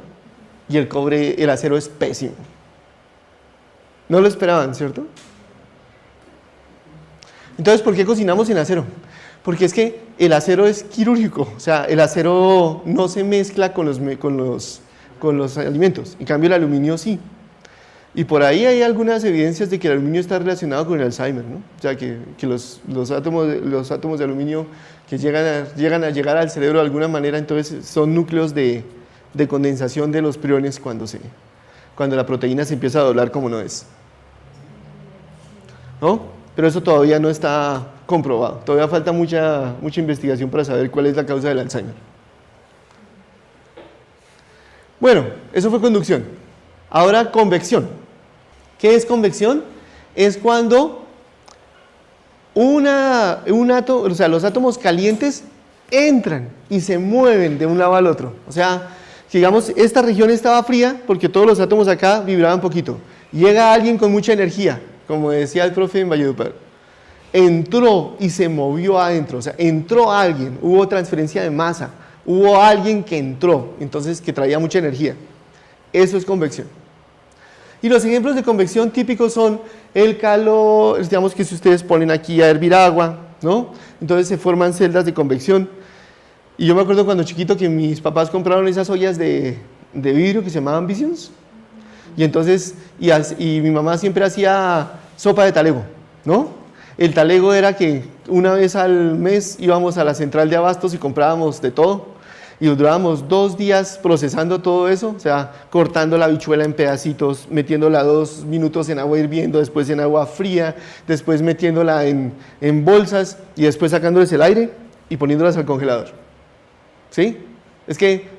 Speaker 1: y el cobre, el acero es pésimo. No lo esperaban, ¿cierto? Entonces, ¿por qué cocinamos en acero? Porque es que el acero es quirúrgico, o sea, el acero no se mezcla con los alimentos, en cambio el aluminio sí. Y por ahí hay algunas evidencias de que el aluminio está relacionado con el Alzheimer, ¿no? O sea, que los átomos de aluminio que llegan a llegar al cerebro de alguna manera, entonces son núcleos de condensación de los priones cuando la proteína se empieza a doblar como no es. ¿No? Pero eso todavía no está comprobado. Todavía falta mucha investigación para saber cuál es la causa del Alzheimer. Bueno, eso fue conducción. Ahora, convección. ¿Qué es convección? Es cuando los átomos calientes entran y se mueven de un lado al otro. O sea, digamos, esta región estaba fría porque todos los átomos acá vibraban poquito. Llega alguien con mucha energía, como decía el profe en Valledupar. Entró y se movió adentro, o sea, entró alguien, hubo transferencia de masa, hubo alguien que entró, entonces que traía mucha energía. Eso es convección. Y los ejemplos de convección típicos son el calor, digamos que si ustedes ponen aquí a hervir agua, ¿no? Entonces se forman celdas de convección. Y yo me acuerdo cuando chiquito que mis papás compraron esas ollas de vidrio que se llamaban Visions. Y entonces, y mi mamá siempre hacía sopa de talego, ¿no? El talego era que una vez al mes íbamos a la central de abastos y comprábamos de todo. Y durábamos 2 días procesando todo eso, o sea, cortando la habichuela en pedacitos, metiéndola 2 minutos en agua hirviendo, después en agua fría, después metiéndola en bolsas y después sacándoles el aire y poniéndolas al congelador. ¿Sí? Es que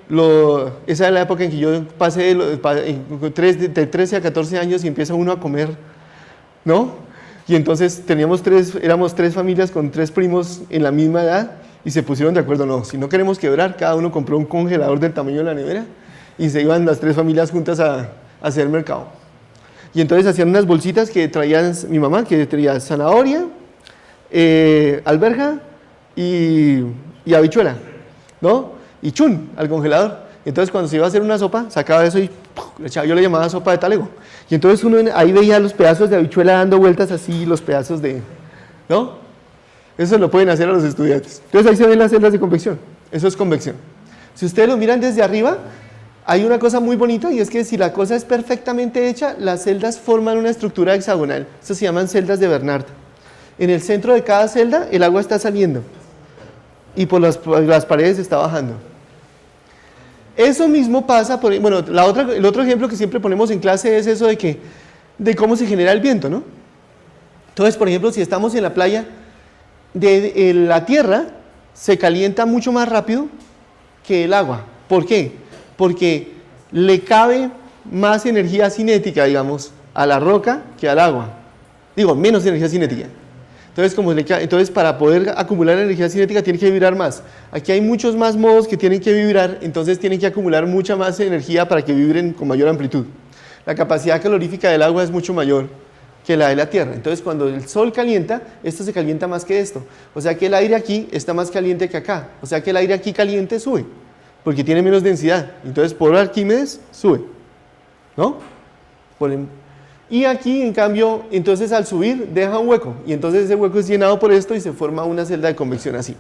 Speaker 1: esa es la época en que yo pasé de 13 a 14 años y empieza uno a comer, ¿no? Y entonces éramos 3 familias con 3 primos en la misma edad. Y se pusieron de acuerdo, no, si no queremos quebrar, cada uno compró un congelador del tamaño de la nevera y se iban las 3 familias juntas a hacer mercado. Y entonces hacían unas bolsitas que traían mi mamá, que traía zanahoria, alberja y habichuela, ¿no? Y chun al congelador. Entonces cuando se iba a hacer una sopa, sacaba eso y yo le llamaba sopa de talego. Y entonces uno ahí veía los pedazos de habichuela dando vueltas así, los pedazos ¿no? Eso lo pueden hacer a los estudiantes. Entonces ahí se ven las celdas de convección. Eso es convección. Si ustedes lo miran desde arriba, hay una cosa muy bonita y es que si la cosa es perfectamente hecha, las celdas forman una estructura hexagonal. Eso se llaman celdas de Bernard. En el centro de cada celda el agua está saliendo y por las paredes está bajando. Eso mismo pasa, bueno, el otro ejemplo que siempre ponemos en clase es eso de cómo se genera el viento, ¿no? Entonces, por ejemplo, si estamos en la playa, la tierra se calienta mucho más rápido que el agua. ¿Por qué? Porque le cabe más energía cinética, digamos, a la roca que al agua. Digo, menos energía cinética. Entonces, para poder acumular energía cinética tiene que vibrar más. Aquí hay muchos más modos que tienen que vibrar, entonces tienen que acumular mucha más energía para que vibren con mayor amplitud. La capacidad calorífica del agua es mucho mayor que la de la tierra. Entonces cuando el sol calienta, esto se calienta más que esto. O sea que el aire aquí está más caliente que acá. O sea que el aire aquí caliente sube, porque tiene menos densidad. Entonces por Arquímedes sube, ¿no? Y aquí en cambio, entonces al subir deja un hueco. Y entonces ese hueco es llenado por esto y se forma una celda de convección así.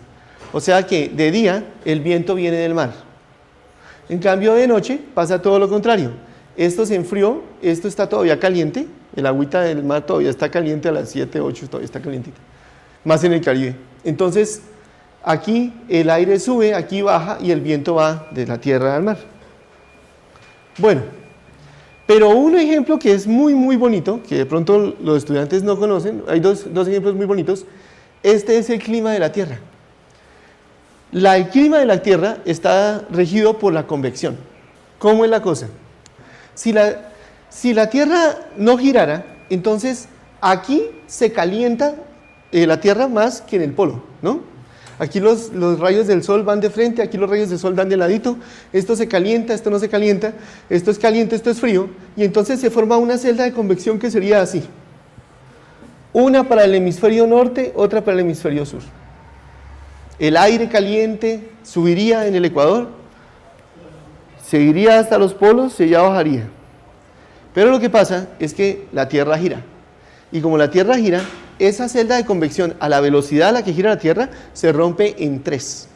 Speaker 1: O sea que de día el viento viene del mar. En cambio de noche pasa todo lo contrario. Esto se enfrió, esto está todavía caliente. El agüita del mar todavía está caliente a las 7, 8, todavía está calientita. Más en el Caribe. Entonces, aquí el aire sube, aquí baja y el viento va de la tierra al mar. Bueno, pero un ejemplo que es muy, muy bonito, que de pronto los estudiantes no conocen, hay dos ejemplos muy bonitos. Este es el clima de la Tierra. El clima de la Tierra está regido por la convección. ¿Cómo es la cosa? Si la Tierra no girara, entonces aquí se calienta la Tierra más que en el polo, ¿no? Aquí los rayos del sol van de frente, aquí los rayos del sol dan de ladito, esto se calienta, esto no se calienta, esto es caliente, esto es frío, y entonces se forma una celda de convección que sería así. Una para el hemisferio norte, otra para el hemisferio sur. El aire caliente subiría en el ecuador, seguiría hasta los polos y ya bajaría. Pero lo que pasa es que la Tierra gira, y como la Tierra gira, esa celda de convección a la velocidad a la que gira la Tierra se rompe en 3.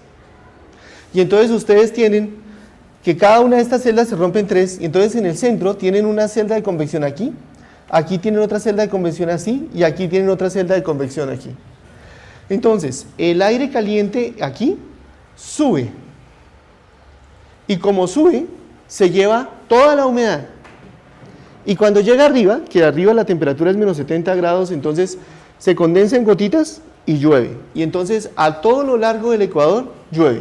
Speaker 1: Y entonces ustedes tienen que cada una de estas celdas se rompe en 3, y entonces en el centro tienen una celda de convección aquí, aquí tienen otra celda de convección así, y aquí tienen otra celda de convección aquí. Entonces, el aire caliente aquí sube, y como sube, se lleva toda la humedad. Y cuando llega arriba, que arriba la temperatura es menos 70 grados, entonces se condensa en gotitas y llueve. Y entonces a todo lo largo del Ecuador llueve.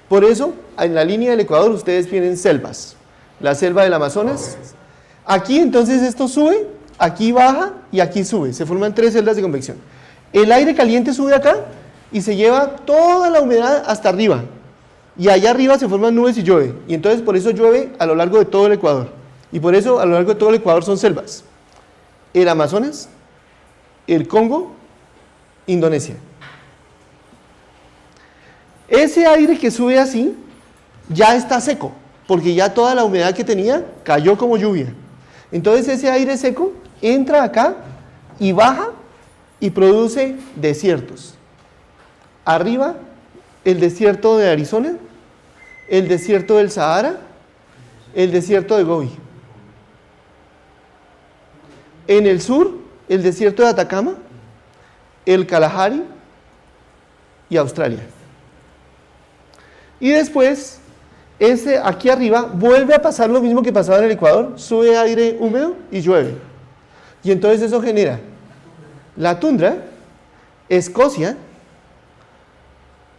Speaker 1: Por eso, en la línea del Ecuador ustedes tienen selvas. La selva del Amazonas. Aquí entonces esto sube, aquí baja y aquí sube. Se forman 3 celdas de convección. El aire caliente sube acá y se lleva toda la humedad hasta arriba. Y allá arriba se forman nubes y llueve. Y entonces por eso llueve a lo largo de todo el Ecuador. Y por eso a lo largo de todo el Ecuador son selvas. El Amazonas, el Congo, Indonesia. Ese aire que sube así ya está seco, porque ya toda la humedad que tenía cayó como lluvia. Entonces ese aire seco entra acá y baja y produce desiertos. Arriba, el desierto de Arizona, el desierto del Sahara, el desierto de Gobi. En el sur, el desierto de Atacama, el Kalahari y Australia. Y después, aquí arriba, vuelve a pasar lo mismo que pasaba en el Ecuador, sube aire húmedo y llueve. Y entonces eso genera la tundra, Escocia,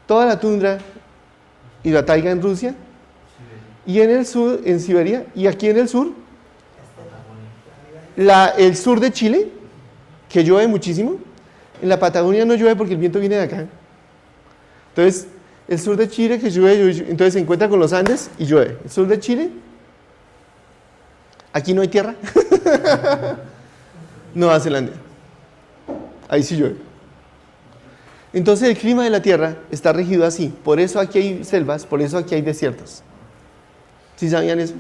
Speaker 1: toda la tundra y la taiga en Rusia, y en el sur, en Siberia, y aquí en el sur, el sur de Chile, que llueve muchísimo. En la Patagonia no llueve porque el viento viene de acá. Entonces, el sur de Chile que llueve, entonces se encuentra con los Andes y llueve. El sur de Chile, aquí no hay tierra. Nueva Zelanda, ahí sí llueve. Entonces el clima de la Tierra está regido así. Por eso aquí hay selvas, por eso aquí hay desiertos. ¿Sí sabían eso?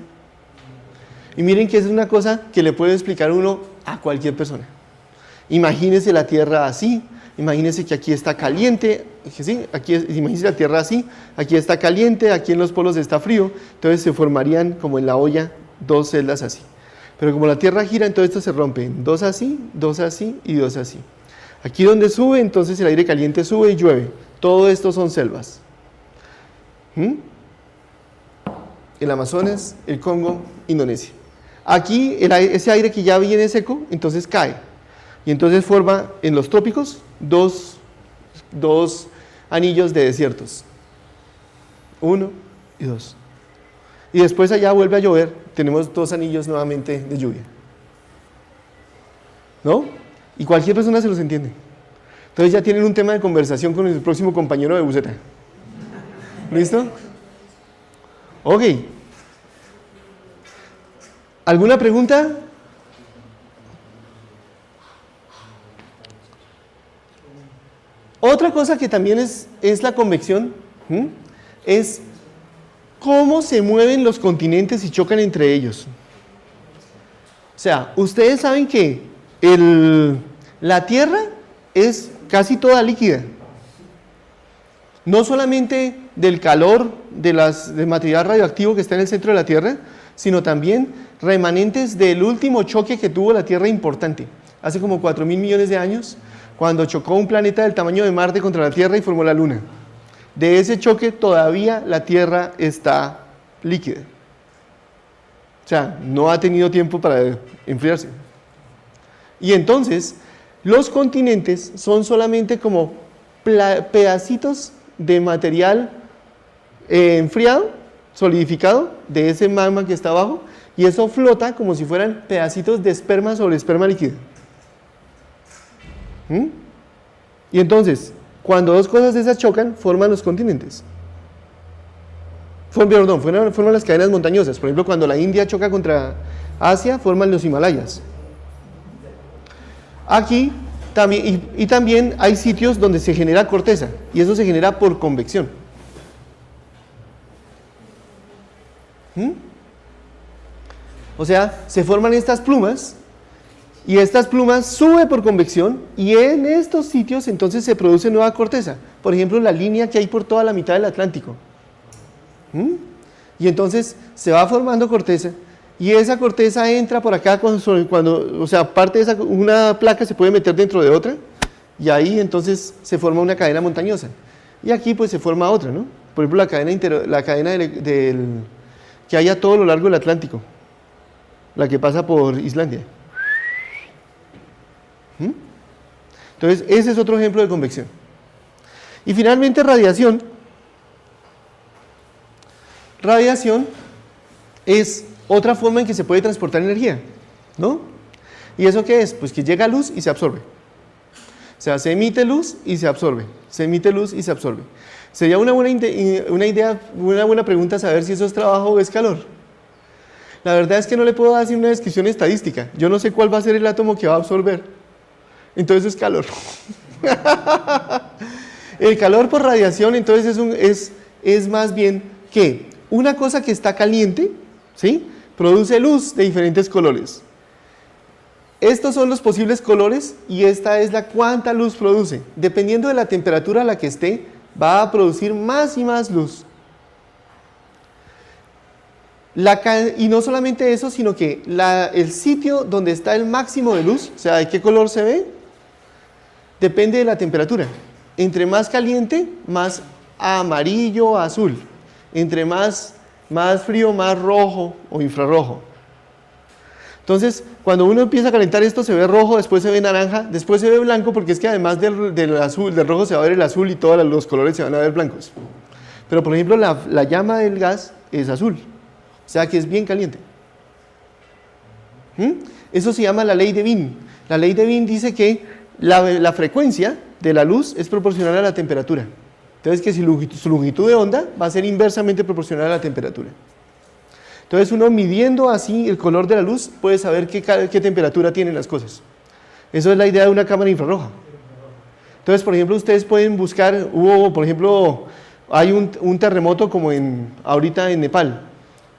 Speaker 1: Y miren que es una cosa que le puede explicar uno a cualquier persona. Imagínese la Tierra así, imagínese que aquí está caliente, ¿sí? Imagínese la Tierra así, aquí está caliente, aquí en los polos está frío, entonces se formarían como en la olla 2 celdas así. Pero como la Tierra gira, entonces esto se rompe en 2 así y 2 así. Aquí donde sube, entonces el aire caliente sube y llueve. Todo esto son selvas. El Amazonas, el Congo, Indonesia. Aquí ese aire que ya viene seco, entonces cae. Y entonces forma en los trópicos dos anillos de desiertos. 1 y 2. Y después allá vuelve a llover, tenemos 2 anillos nuevamente de lluvia. ¿No? Y cualquier persona se los entiende. Entonces ya tienen un tema de conversación con el próximo compañero de buceta. ¿Listo? Ok. ¿Alguna pregunta? Otra cosa que también es la convección, es cómo se mueven los continentes y chocan entre ellos. O sea, ustedes saben que la Tierra es casi toda líquida. No solamente del calor del material radioactivo que está en el centro de la Tierra, sino también remanentes del último choque que tuvo la Tierra importante, hace como 4.000 millones de años, cuando chocó un planeta del tamaño de Marte contra la Tierra y formó la Luna. De ese choque todavía la Tierra está líquida. O sea, no ha tenido tiempo para enfriarse. Y entonces, los continentes son solamente como pedacitos de material enfriado, solidificado, de ese magma que está abajo, y eso flota como si fueran pedacitos de esperma sobre esperma líquido. ¿Mm? Y entonces, cuando dos cosas de esas chocan, forman los continentes. Forman las cadenas montañosas. Por ejemplo, cuando la India choca contra Asia, forman los Himalayas. Aquí también, y también hay sitios donde se genera corteza, y eso se genera por convección. ¿Mm? O sea, se forman estas plumas, y estas plumas suben por convección, y en estos sitios entonces se produce nueva corteza. Por ejemplo, la línea que hay por toda la mitad del Atlántico. ¿Mm? Y entonces se va formando corteza, y esa corteza entra por acá cuando o sea, parte de una placa se puede meter dentro de otra, y ahí entonces se forma una cadena montañosa. Y aquí pues se forma otra, ¿no? Por ejemplo, la cadena que hay a todo lo largo del Atlántico, la que pasa por Islandia. ¿Mm? Entonces, ese es otro ejemplo de convección. Y finalmente, radiación. Radiación es otra forma en que se puede transportar energía, ¿no? ¿Y eso qué es? Pues que llega luz y se absorbe. O sea, se emite luz y se absorbe. Se emite luz y se absorbe. Sería una buena pregunta saber si eso es trabajo o es calor. La verdad es que no le puedo dar una descripción estadística. Yo no sé cuál va a ser el átomo que va a absorber. Entonces es calor. El calor por radiación entonces es más bien que una cosa que está caliente, ¿sí?, produce luz de diferentes colores. Estos son los posibles colores y esta es la cuánta luz produce. Dependiendo de la temperatura a la que esté, va a producir más y más luz. Y no solamente eso, sino que el sitio donde está el máximo de luz, o sea, de qué color se ve, depende de la temperatura. Entre más caliente, más amarillo, azul. Entre más frío, más rojo o infrarrojo. Entonces, cuando uno empieza a calentar esto, se ve rojo, después se ve naranja, después se ve blanco, porque es que además del rojo se va a ver el azul y todos los colores se van a ver blancos. Pero, por ejemplo, la llama del gas es azul, o sea que es bien caliente. Eso se llama la ley de Wien. La ley de Wien dice que la frecuencia de la luz es proporcional a la temperatura. Entonces, que su longitud de onda va a ser inversamente proporcional a la temperatura. Entonces, uno midiendo así el color de la luz puede saber qué temperatura tienen las cosas. Eso es la idea de una cámara infrarroja. Entonces, por ejemplo, ustedes pueden buscar, por ejemplo, hay un terremoto como ahorita en Nepal,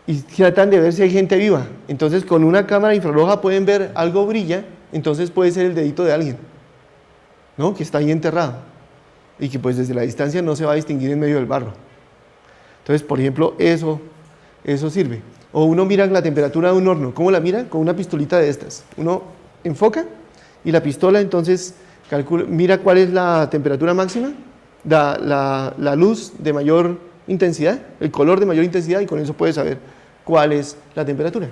Speaker 1: y tratan de ver si hay gente viva. Entonces, con una cámara infrarroja pueden ver algo brilla, entonces puede ser el dedito de alguien, ¿no?, que está ahí enterrado, y que pues desde la distancia no se va a distinguir en medio del barro. Entonces, por ejemplo, eso sirve. O uno mira la temperatura de un horno. ¿Cómo la mira? Con una pistolita de estas. Uno enfoca y la pistola entonces mira cuál es la temperatura máxima, la luz de mayor intensidad, el color de mayor intensidad, y con eso puede saber cuál es la temperatura.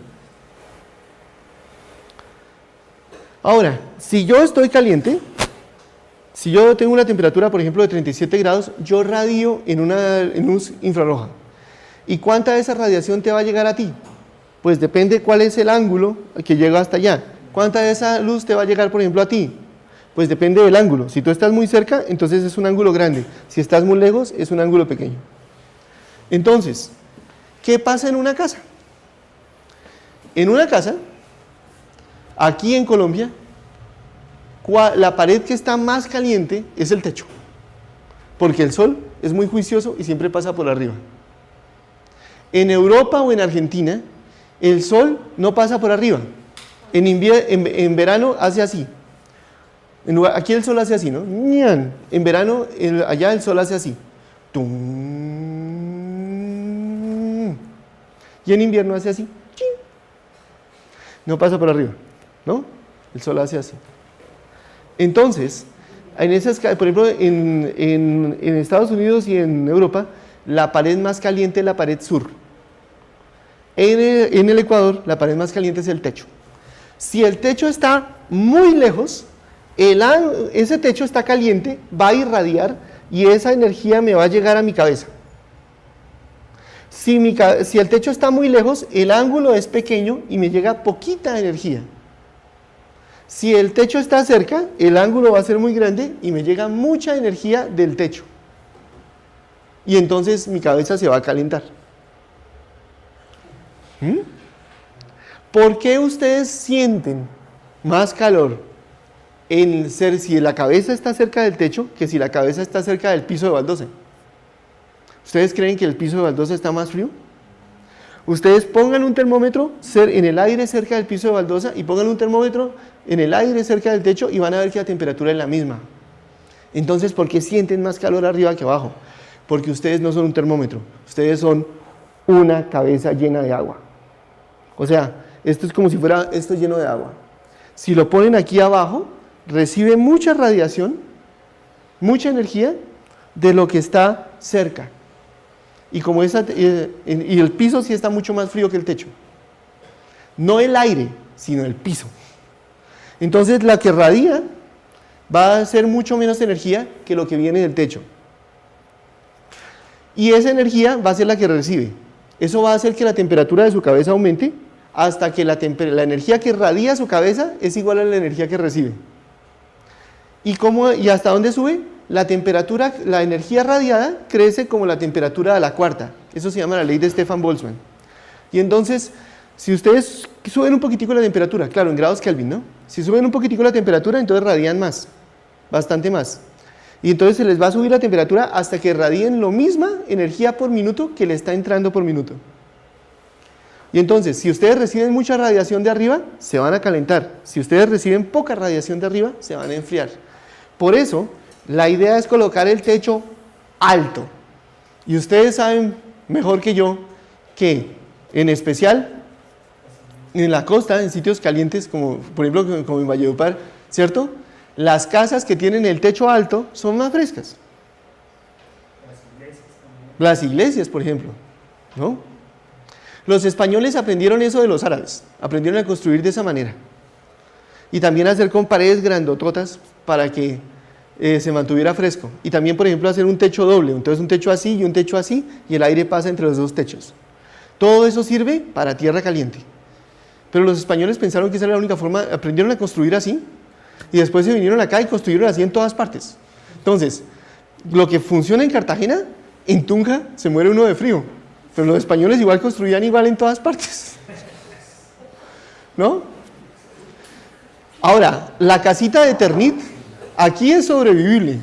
Speaker 1: Ahora, si yo estoy caliente, si yo tengo una temperatura, por ejemplo, de 37 grados, yo radio en luz infrarroja. ¿Y cuánta de esa radiación te va a llegar a ti? Pues depende cuál es el ángulo que llega hasta allá. ¿Cuánta de esa luz te va a llegar, por ejemplo, a ti? Pues depende del ángulo. Si tú estás muy cerca, entonces es un ángulo grande. Si estás muy lejos, es un ángulo pequeño. Entonces, ¿qué pasa en una casa? En una casa, aquí en Colombia, la pared que está más caliente es el techo, porque el sol es muy juicioso y siempre pasa por arriba. En Europa o en Argentina, el sol no pasa por arriba. En verano hace así. Aquí el sol hace así, ¿no? En verano, allá el sol hace así. Y en invierno hace así. No pasa por arriba, ¿no? El sol hace así. Entonces, por ejemplo, en Estados Unidos y en Europa, la pared más caliente es la pared sur. En el Ecuador, la pared más caliente es el techo. Si el techo está muy lejos, ese techo está caliente, va a irradiar y esa energía me va a llegar a mi cabeza. Si el techo está muy lejos, el ángulo es pequeño y me llega poquita energía. Si el techo está cerca, el ángulo va a ser muy grande y me llega mucha energía del techo. Y entonces mi cabeza se va a calentar. ¿Por qué ustedes sienten más calor si la cabeza está cerca del techo que si la cabeza está cerca del piso de baldosa? ¿Ustedes creen que el piso de baldosa está más frío? Ustedes pongan un termómetro en el aire cerca del piso de baldosa y pongan un termómetro en el aire cerca del techo y van a ver que la temperatura es la misma. Entonces, ¿por qué sienten más calor arriba que abajo? Porque ustedes no son un termómetro, ustedes son una cabeza llena de agua. O sea, esto es como si fuera esto lleno de agua. Si lo ponen aquí abajo, recibe mucha radiación, mucha energía de lo que está cerca. Y el piso sí está mucho más frío que el techo. No el aire, sino el piso. Entonces la que radia va a ser mucho menos energía que lo que viene del techo. Y esa energía va a ser la que recibe. Eso va a hacer que la temperatura de su cabeza aumente hasta que la energía que radia su cabeza es igual a la energía que recibe. ¿Y hasta dónde sube? La energía radiada crece como la temperatura a la cuarta. Eso se llama la ley de Stefan Boltzmann. Y entonces, si ustedes suben un poquitico la temperatura, claro, en grados Kelvin, ¿no? Si suben un poquitico la temperatura, entonces radian más, bastante más. Y entonces se les va a subir la temperatura hasta que radien lo misma energía por minuto que le está entrando por minuto. Y entonces, si ustedes reciben mucha radiación de arriba, se van a calentar. Si ustedes reciben poca radiación de arriba, se van a enfriar. Por eso, la idea es colocar el techo alto. Y ustedes saben mejor que yo que, en especial, en la costa, en sitios calientes, como por ejemplo como en Valledupar, ¿cierto? Las casas que tienen el techo alto son más frescas. Las iglesias, por ejemplo, ¿no? Los españoles aprendieron eso de los árabes, aprendieron a construir de esa manera. Y también a hacer con paredes grandototas para que se mantuviera fresco. Y también, por ejemplo, hacer un techo doble, entonces un techo así y un techo así, y el aire pasa entre los dos techos. Todo eso sirve para tierra caliente. Pero los españoles pensaron que esa era la única forma, aprendieron a construir así, y después se vinieron acá y construyeron así en todas partes. Entonces, lo que funciona en Cartagena, en Tunja se muere uno de frío. Pero los españoles igual construían igual en todas partes. ¿No? Ahora, la casita de Ternit, aquí es sobrevivible,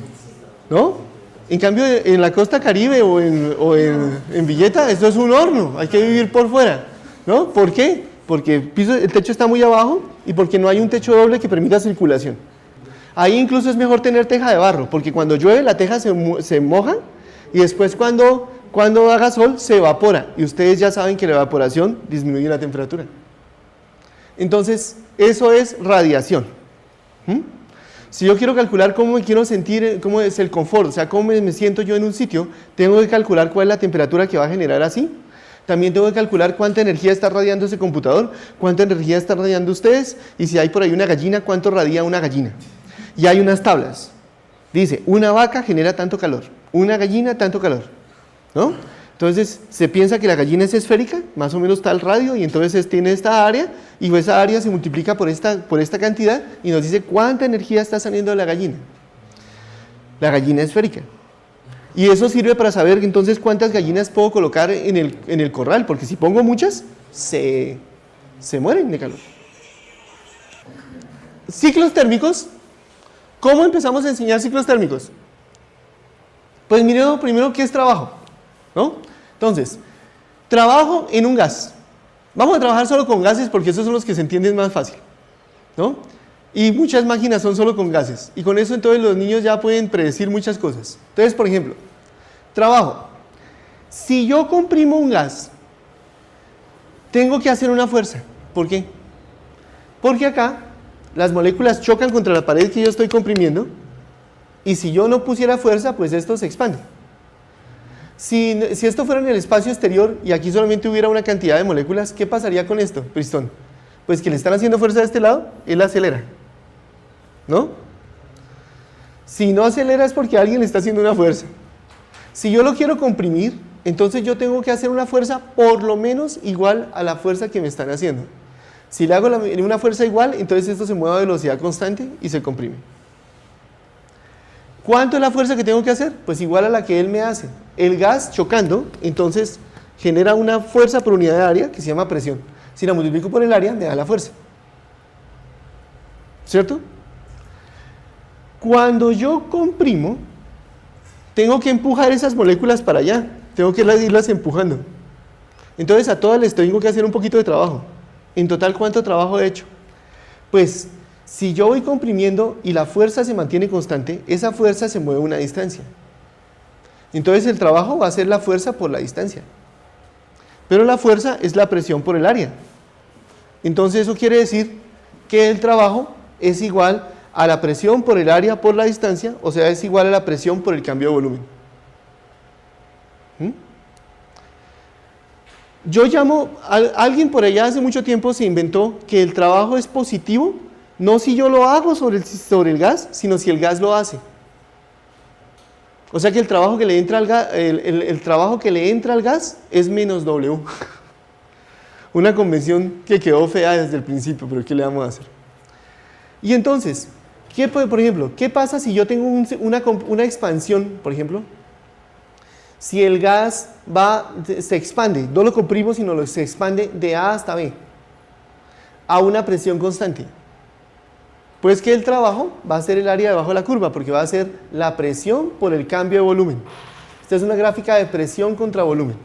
Speaker 1: ¿no? En cambio, en la costa Caribe o en Villeta, esto es un horno, hay que vivir por fuera, ¿no? ¿Por qué? Porque el techo está muy abajo y porque no hay un techo doble que permita circulación. Ahí incluso es mejor tener teja de barro, porque cuando llueve la teja se moja y después cuando haga sol se evapora, y ustedes ya saben que la evaporación disminuye la temperatura. Entonces, eso es radiación. Si yo quiero calcular cómo me quiero sentir, cómo es el confort, o sea, cómo me siento yo en un sitio, tengo que calcular cuál es la temperatura que va a generar así. También tengo que calcular cuánta energía está radiando ese computador, cuánta energía está radiando ustedes, y si hay por ahí una gallina, cuánto radia una gallina. Y hay unas tablas. Dice, una vaca genera tanto calor, una gallina tanto calor, ¿no? Entonces se piensa que la gallina es esférica, más o menos tal radio, y entonces tiene esta área, y esa área se multiplica por esta cantidad, y nos dice cuánta energía está saliendo de la gallina. La gallina esférica. Y eso sirve para saber entonces cuántas gallinas puedo colocar en el corral, porque si pongo muchas, se mueren de calor. Ciclos térmicos. ¿Cómo empezamos a enseñar ciclos térmicos? Pues miren primero qué es trabajo, ¿no? Entonces, trabajo en un gas. Vamos a trabajar solo con gases porque esos son los que se entienden más fácil, ¿no? Y muchas máquinas son solo con gases. Y con eso entonces los niños ya pueden predecir muchas cosas. Entonces, por ejemplo, trabajo. Si yo comprimo un gas, tengo que hacer una fuerza. ¿Por qué? Porque acá las moléculas chocan contra la pared que yo estoy comprimiendo, y si yo no pusiera fuerza, pues esto se expande. Si esto fuera en el espacio exterior y aquí solamente hubiera una cantidad de moléculas, ¿qué pasaría con esto, Pristón? Pues que le están haciendo fuerza de este lado, él acelera, ¿no? Si no acelera es porque alguien le está haciendo una fuerza. Si yo lo quiero comprimir, entonces yo tengo que hacer una fuerza por lo menos igual a la fuerza que me están haciendo. Si le hago una fuerza igual, entonces esto se mueve a velocidad constante y se comprime. ¿Cuánto es la fuerza que tengo que hacer? Pues igual a la que él me hace. El gas chocando, entonces genera una fuerza por unidad de área que se llama presión. Si la multiplico por el área, me da la fuerza. ¿Cierto? Cuando yo comprimo, tengo que empujar esas moléculas para allá. Tengo que irlas empujando. Entonces a todas les tengo que hacer un poquito de trabajo. En total, ¿cuánto trabajo he hecho? Pues, si yo voy comprimiendo y la fuerza se mantiene constante, esa fuerza se mueve una distancia. Entonces el trabajo va a ser la fuerza por la distancia. Pero la fuerza es la presión por el área. Entonces eso quiere decir que el trabajo es igual a la presión por el área por la distancia, o sea, es igual a la presión por el cambio de volumen. Yo llamo, alguien por allá hace mucho tiempo se inventó que el trabajo es positivo, no si yo lo hago sobre el gas, sino si el gas lo hace. O sea que el trabajo que le entra al gas, el trabajo que le entra al gas es menos W. Una convención que quedó fea desde el principio, pero ¿qué le vamos a hacer? Y entonces, por ejemplo, ¿qué pasa si yo tengo una expansión, por ejemplo? Si el gas se expande, no lo comprimo, sino se expande de A hasta B, a una presión constante. Pues que el trabajo va a ser el área debajo de la curva, porque va a ser la presión por el cambio de volumen. Esta es una gráfica de presión contra volumen.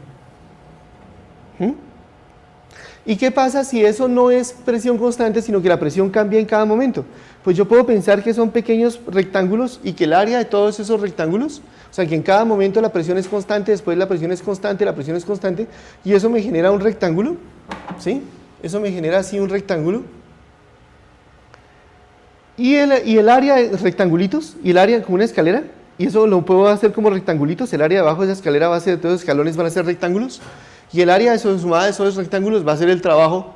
Speaker 1: ¿Y qué pasa si eso no es presión constante, sino que la presión cambia en cada momento? Pues yo puedo pensar que son pequeños rectángulos y que el área de todos esos rectángulos, o sea que en cada momento la presión es constante, después la presión es constante, la presión es constante, y eso me genera un rectángulo, ¿sí? Eso me genera así un rectángulo. Y el área de rectangulitos, y el área como una escalera, y eso lo puedo hacer como rectangulitos, el área de abajo de esa escalera va a ser, todos los escalones van a ser rectángulos, y el área de sumada de esos rectángulos va a ser el trabajo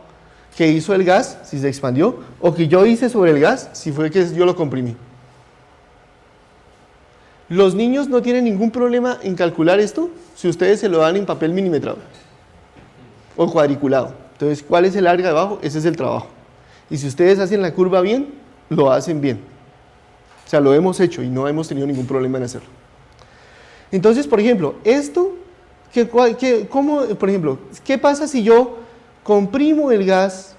Speaker 1: que hizo el gas, si se expandió, o que yo hice sobre el gas, si fue que yo lo comprimí. Los niños no tienen ningún problema en calcular esto si ustedes se lo dan en papel milimetrado o cuadriculado. Entonces, ¿cuál es el área de abajo? Ese es el trabajo. Y si ustedes hacen la curva bien, lo hacen bien. O sea, lo hemos hecho y no hemos tenido ningún problema en hacerlo. Entonces, por ejemplo, esto, por ejemplo, ¿qué pasa si yo comprimo el gas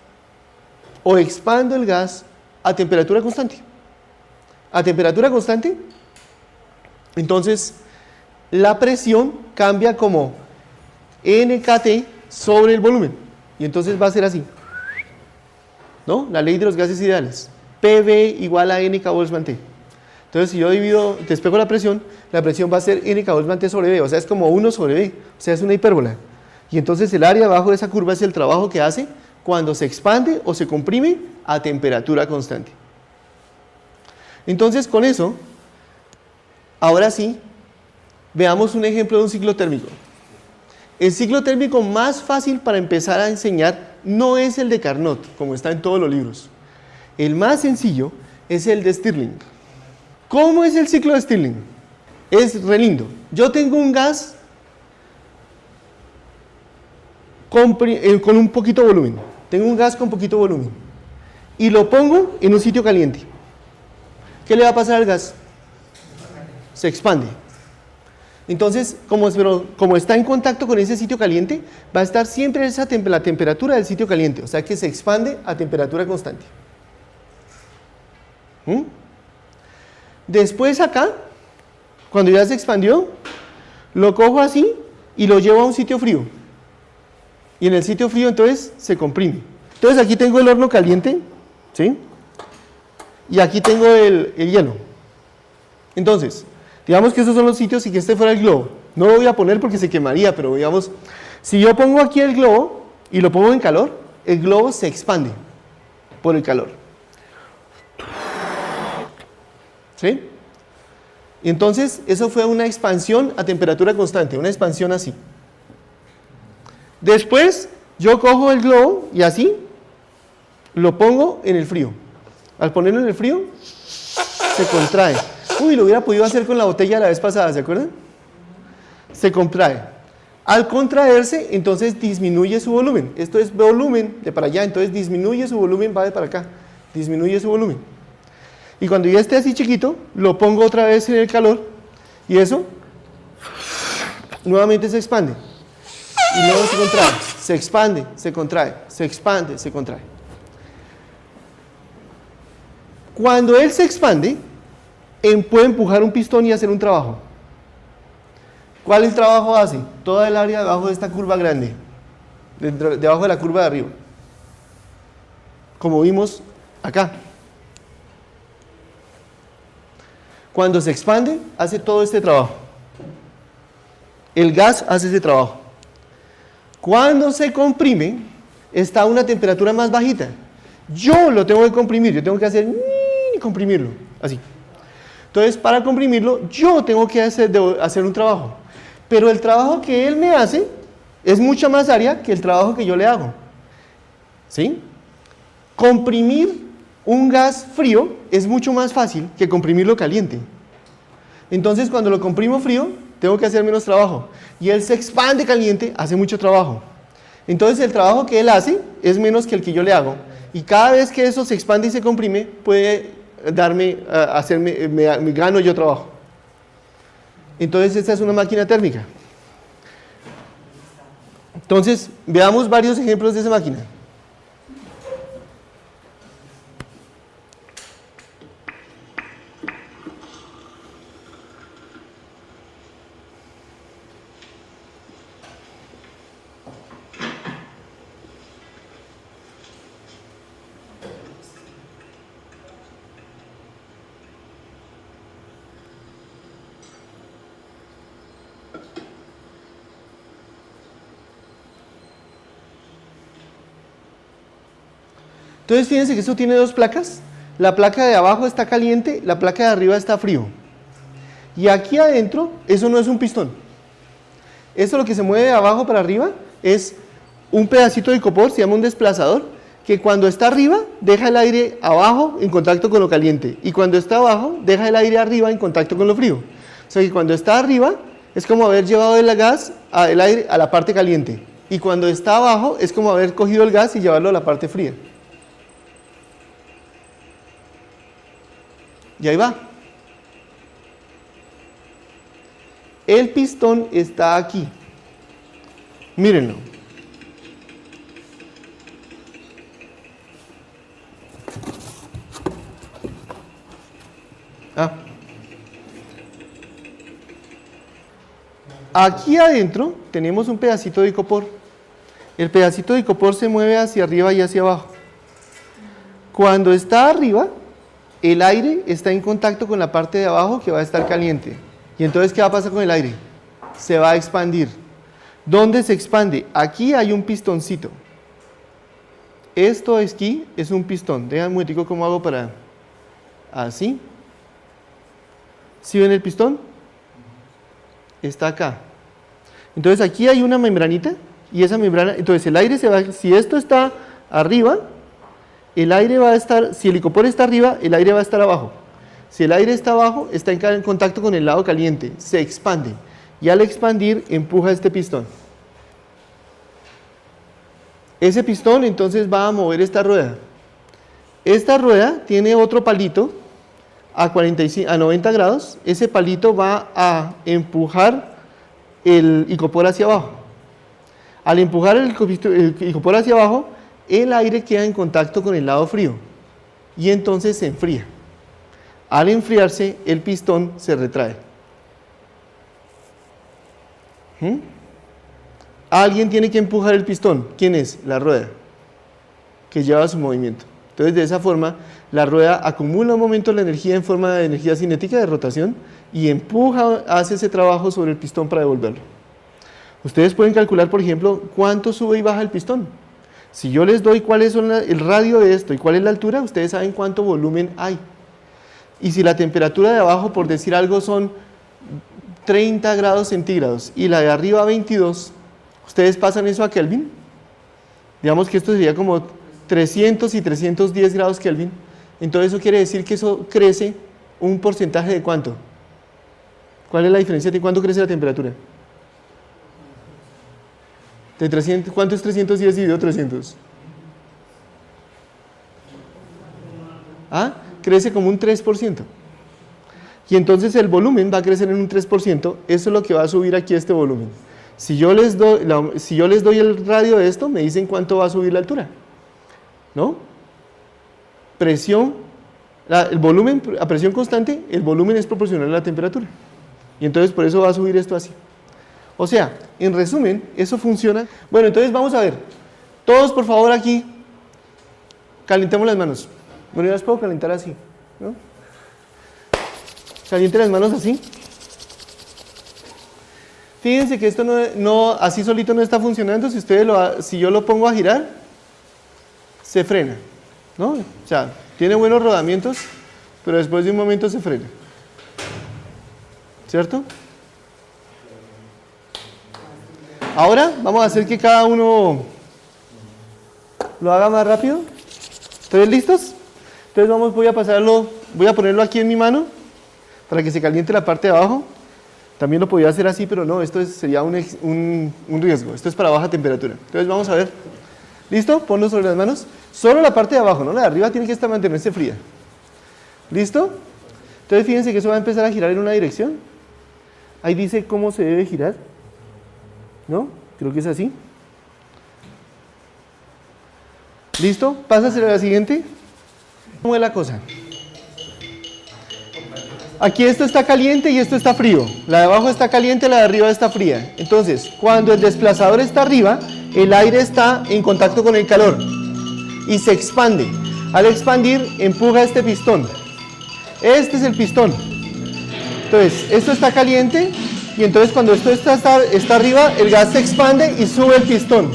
Speaker 1: o expando el gas a temperatura constante? A temperatura constante, entonces la presión cambia como nKT sobre el volumen. Y entonces va a ser así, ¿no? La ley de los gases ideales. PV igual a NK Boltzmann T. Entonces si yo despego la presión va a ser NK Boltzmann T sobre B, o sea es como 1 sobre B, o sea es una hipérbola. Y entonces el área abajo de esa curva es el trabajo que hace cuando se expande o se comprime a temperatura constante. Entonces con eso, ahora sí, veamos un ejemplo de un ciclo térmico. El ciclo térmico más fácil para empezar a enseñar no es el de Carnot, como está en todos los libros. El más sencillo es el de Stirling. ¿Cómo es el ciclo de Stirling? Es re lindo. Yo tengo un gas con un poquito volumen. Tengo un gas con poquito volumen. Y lo pongo en un sitio caliente. ¿Qué le va a pasar al gas? Se expande. Entonces, como está en contacto con ese sitio caliente, va a estar siempre la temperatura del sitio caliente. O sea que se expande a temperatura constante. Después acá, cuando ya se expandió, lo cojo así y lo llevo a un sitio frío. Y en el sitio frío entonces se comprime. Entonces aquí tengo el horno caliente, ¿sí? Y aquí tengo el hielo. Entonces, digamos que estos son los sitios y que este fuera el globo. No lo voy a poner porque se quemaría, pero digamos, si yo pongo aquí el globo y lo pongo en calor, el globo se expande por el calor. ¿Sí? Y entonces eso fue una expansión a temperatura constante, una expansión así. Después yo cojo el globo y así lo pongo en el frío. Al ponerlo en el frío se contrae. Uy, lo hubiera podido hacer con la botella la vez pasada, ¿se acuerdan? Se contrae. Al contraerse, entonces disminuye su volumen. Esto es volumen de para allá, entonces disminuye su volumen, va de para acá. Disminuye su volumen. Y cuando ya esté así chiquito, lo pongo otra vez en el calor y eso nuevamente se expande. Y luego se contrae, se expande, se contrae, se expande, se contrae. Cuando él se expande, puede empujar un pistón y hacer un trabajo. ¿Cuál el trabajo hace? Toda el área debajo de esta curva grande, debajo de la curva de arriba, como vimos acá. Cuando se expande, hace todo este trabajo. El gas hace ese trabajo. Cuando se comprime, está a una temperatura más bajita. Yo lo tengo que comprimir, yo tengo que hacer comprimirlo, así. Entonces, para comprimirlo, yo tengo que hacer un trabajo. Pero el trabajo que él me hace es mucha más área que el trabajo que yo le hago. ¿Sí? Comprimir un gas frío es mucho más fácil que comprimirlo caliente. Entonces, cuando lo comprimo frío, tengo que hacer menos trabajo. Y él se expande caliente, hace mucho trabajo. Entonces, el trabajo que él hace es menos que el que yo le hago. Y cada vez que eso se expande y se comprime, puede me gano yo trabajo. Entonces, esta es una máquina térmica. Entonces, veamos varios ejemplos de esa máquina. Entonces fíjense que esto tiene dos placas. La placa de abajo está caliente, la placa de arriba está frío. Y aquí adentro, eso no es un pistón. Esto lo que se mueve de abajo para arriba es un pedacito de icopor, se llama un desplazador, que cuando está arriba deja el aire abajo en contacto con lo caliente. Y cuando está abajo deja el aire arriba en contacto con lo frío. O sea que cuando está arriba es como haber llevado el gas, el aire a la parte caliente. Y cuando está abajo es como haber cogido el gas y llevarlo a la parte fría. Y ahí va. El pistón está aquí. Mírenlo. Aquí adentro tenemos un pedacito de icopor. El pedacito de icopor se mueve hacia arriba y hacia abajo. Cuando está arriba, el aire está en contacto con la parte de abajo que va a estar caliente. Y entonces, ¿qué va a pasar con el aire? Se va a expandir. ¿Dónde se expande? Aquí hay un pistoncito. Esto aquí es un pistón. Déjame un momentico cómo hago para... Así. ¿Sí ven el pistón? Está acá. Entonces aquí hay una membranita y esa membrana... Entonces el aire se va... Si esto está arriba... El aire va a estar, si el icopor está arriba, el aire va a estar abajo. Si el aire está abajo, está en contacto con el lado caliente, se expande. Y al expandir, empuja este pistón. Ese pistón entonces va a mover esta rueda. Esta rueda tiene otro palito a 90 grados. Ese palito va a empujar el icopor hacia abajo. Al empujar el icopor hacia abajo, el aire queda en contacto con el lado frío y entonces se enfría. Al enfriarse, el pistón se retrae. Alguien tiene que empujar el pistón. ¿Quién es? La rueda, que lleva su movimiento. Entonces, de esa forma, la rueda acumula un momento la energía en forma de energía cinética de rotación y empuja, hace ese trabajo sobre el pistón para devolverlo. Ustedes pueden calcular, por ejemplo, cuánto sube y baja el pistón. Si yo les doy cuál es el radio de esto y cuál es la altura, ustedes saben cuánto volumen hay. Y si la temperatura de abajo, por decir algo, son 30 grados centígrados y la de arriba 22, ¿ustedes pasan eso a Kelvin? Digamos que esto sería como 300 y 310 grados Kelvin. Entonces eso quiere decir que eso crece un porcentaje de ¿cuánto? ¿Cuál es la diferencia de cuánto crece la temperatura? De 300, ¿cuánto es 310 dividido 300? ¿Ah? Crece como un 3%. Y entonces el volumen va a crecer en un 3%. Eso es lo que va a subir aquí este volumen. Si yo les doy el radio de esto, me dicen cuánto va a subir la altura. ¿No? Presión, el volumen a presión constante, el volumen es proporcional a la temperatura. Y entonces por eso va a subir esto así. O sea, en resumen, eso funciona. Bueno, entonces vamos a ver. Todos, por favor, aquí, calentemos las manos. Bueno, yo las puedo calentar así, ¿no? Caliente las manos así. Fíjense que esto no así solito no está funcionando. Si yo lo pongo a girar, se frena, ¿no? O sea, tiene buenos rodamientos, pero después de un momento se frena. ¿Cierto? Ahora vamos a hacer que cada uno lo haga más rápido. ¿Ustedes listos? Entonces voy a ponerlo aquí en mi mano para que se caliente la parte de abajo. También lo podía hacer así, pero no, esto sería un riesgo. Esto es para baja temperatura. Entonces vamos a ver. ¿Listo? Ponlo sobre las manos. Solo la parte de abajo, ¿no? La de arriba tiene que mantenerse fría. ¿Listo? Entonces fíjense que eso va a empezar a girar en una dirección. Ahí dice cómo se debe girar. ¿No? Creo que es así. ¿Listo? Pásaselo a la siguiente. ¿Cómo es la cosa? Aquí esto está caliente y esto está frío. La de abajo está caliente, la de arriba está fría. Entonces, cuando el desplazador está arriba, el aire está en contacto con el calor y se expande. Al expandir, empuja este pistón. Este es el pistón. Entonces, esto está caliente y entonces cuando esto está arriba, el gas se expande y sube el pistón.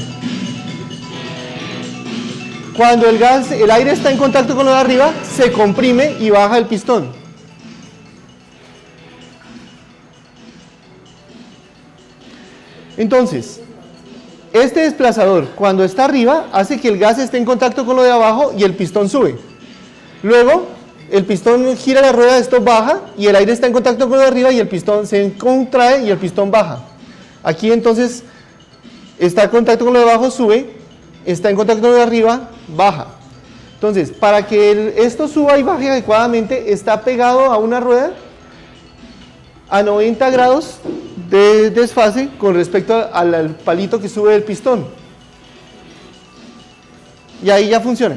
Speaker 1: Cuando el aire está en contacto con lo de arriba, se comprime y baja el pistón. Entonces, este desplazador, cuando está arriba, hace que el gas esté en contacto con lo de abajo y el pistón sube. Luego, el pistón gira la rueda, esto baja, y el aire está en contacto con lo de arriba y el pistón se contrae y el pistón baja. Aquí entonces, está en contacto con lo de abajo, sube, está en contacto con lo de arriba, baja. Entonces, para que esto suba y baje adecuadamente, está pegado a una rueda a 90 grados de desfase con respecto al palito que sube el pistón. Y ahí ya funciona.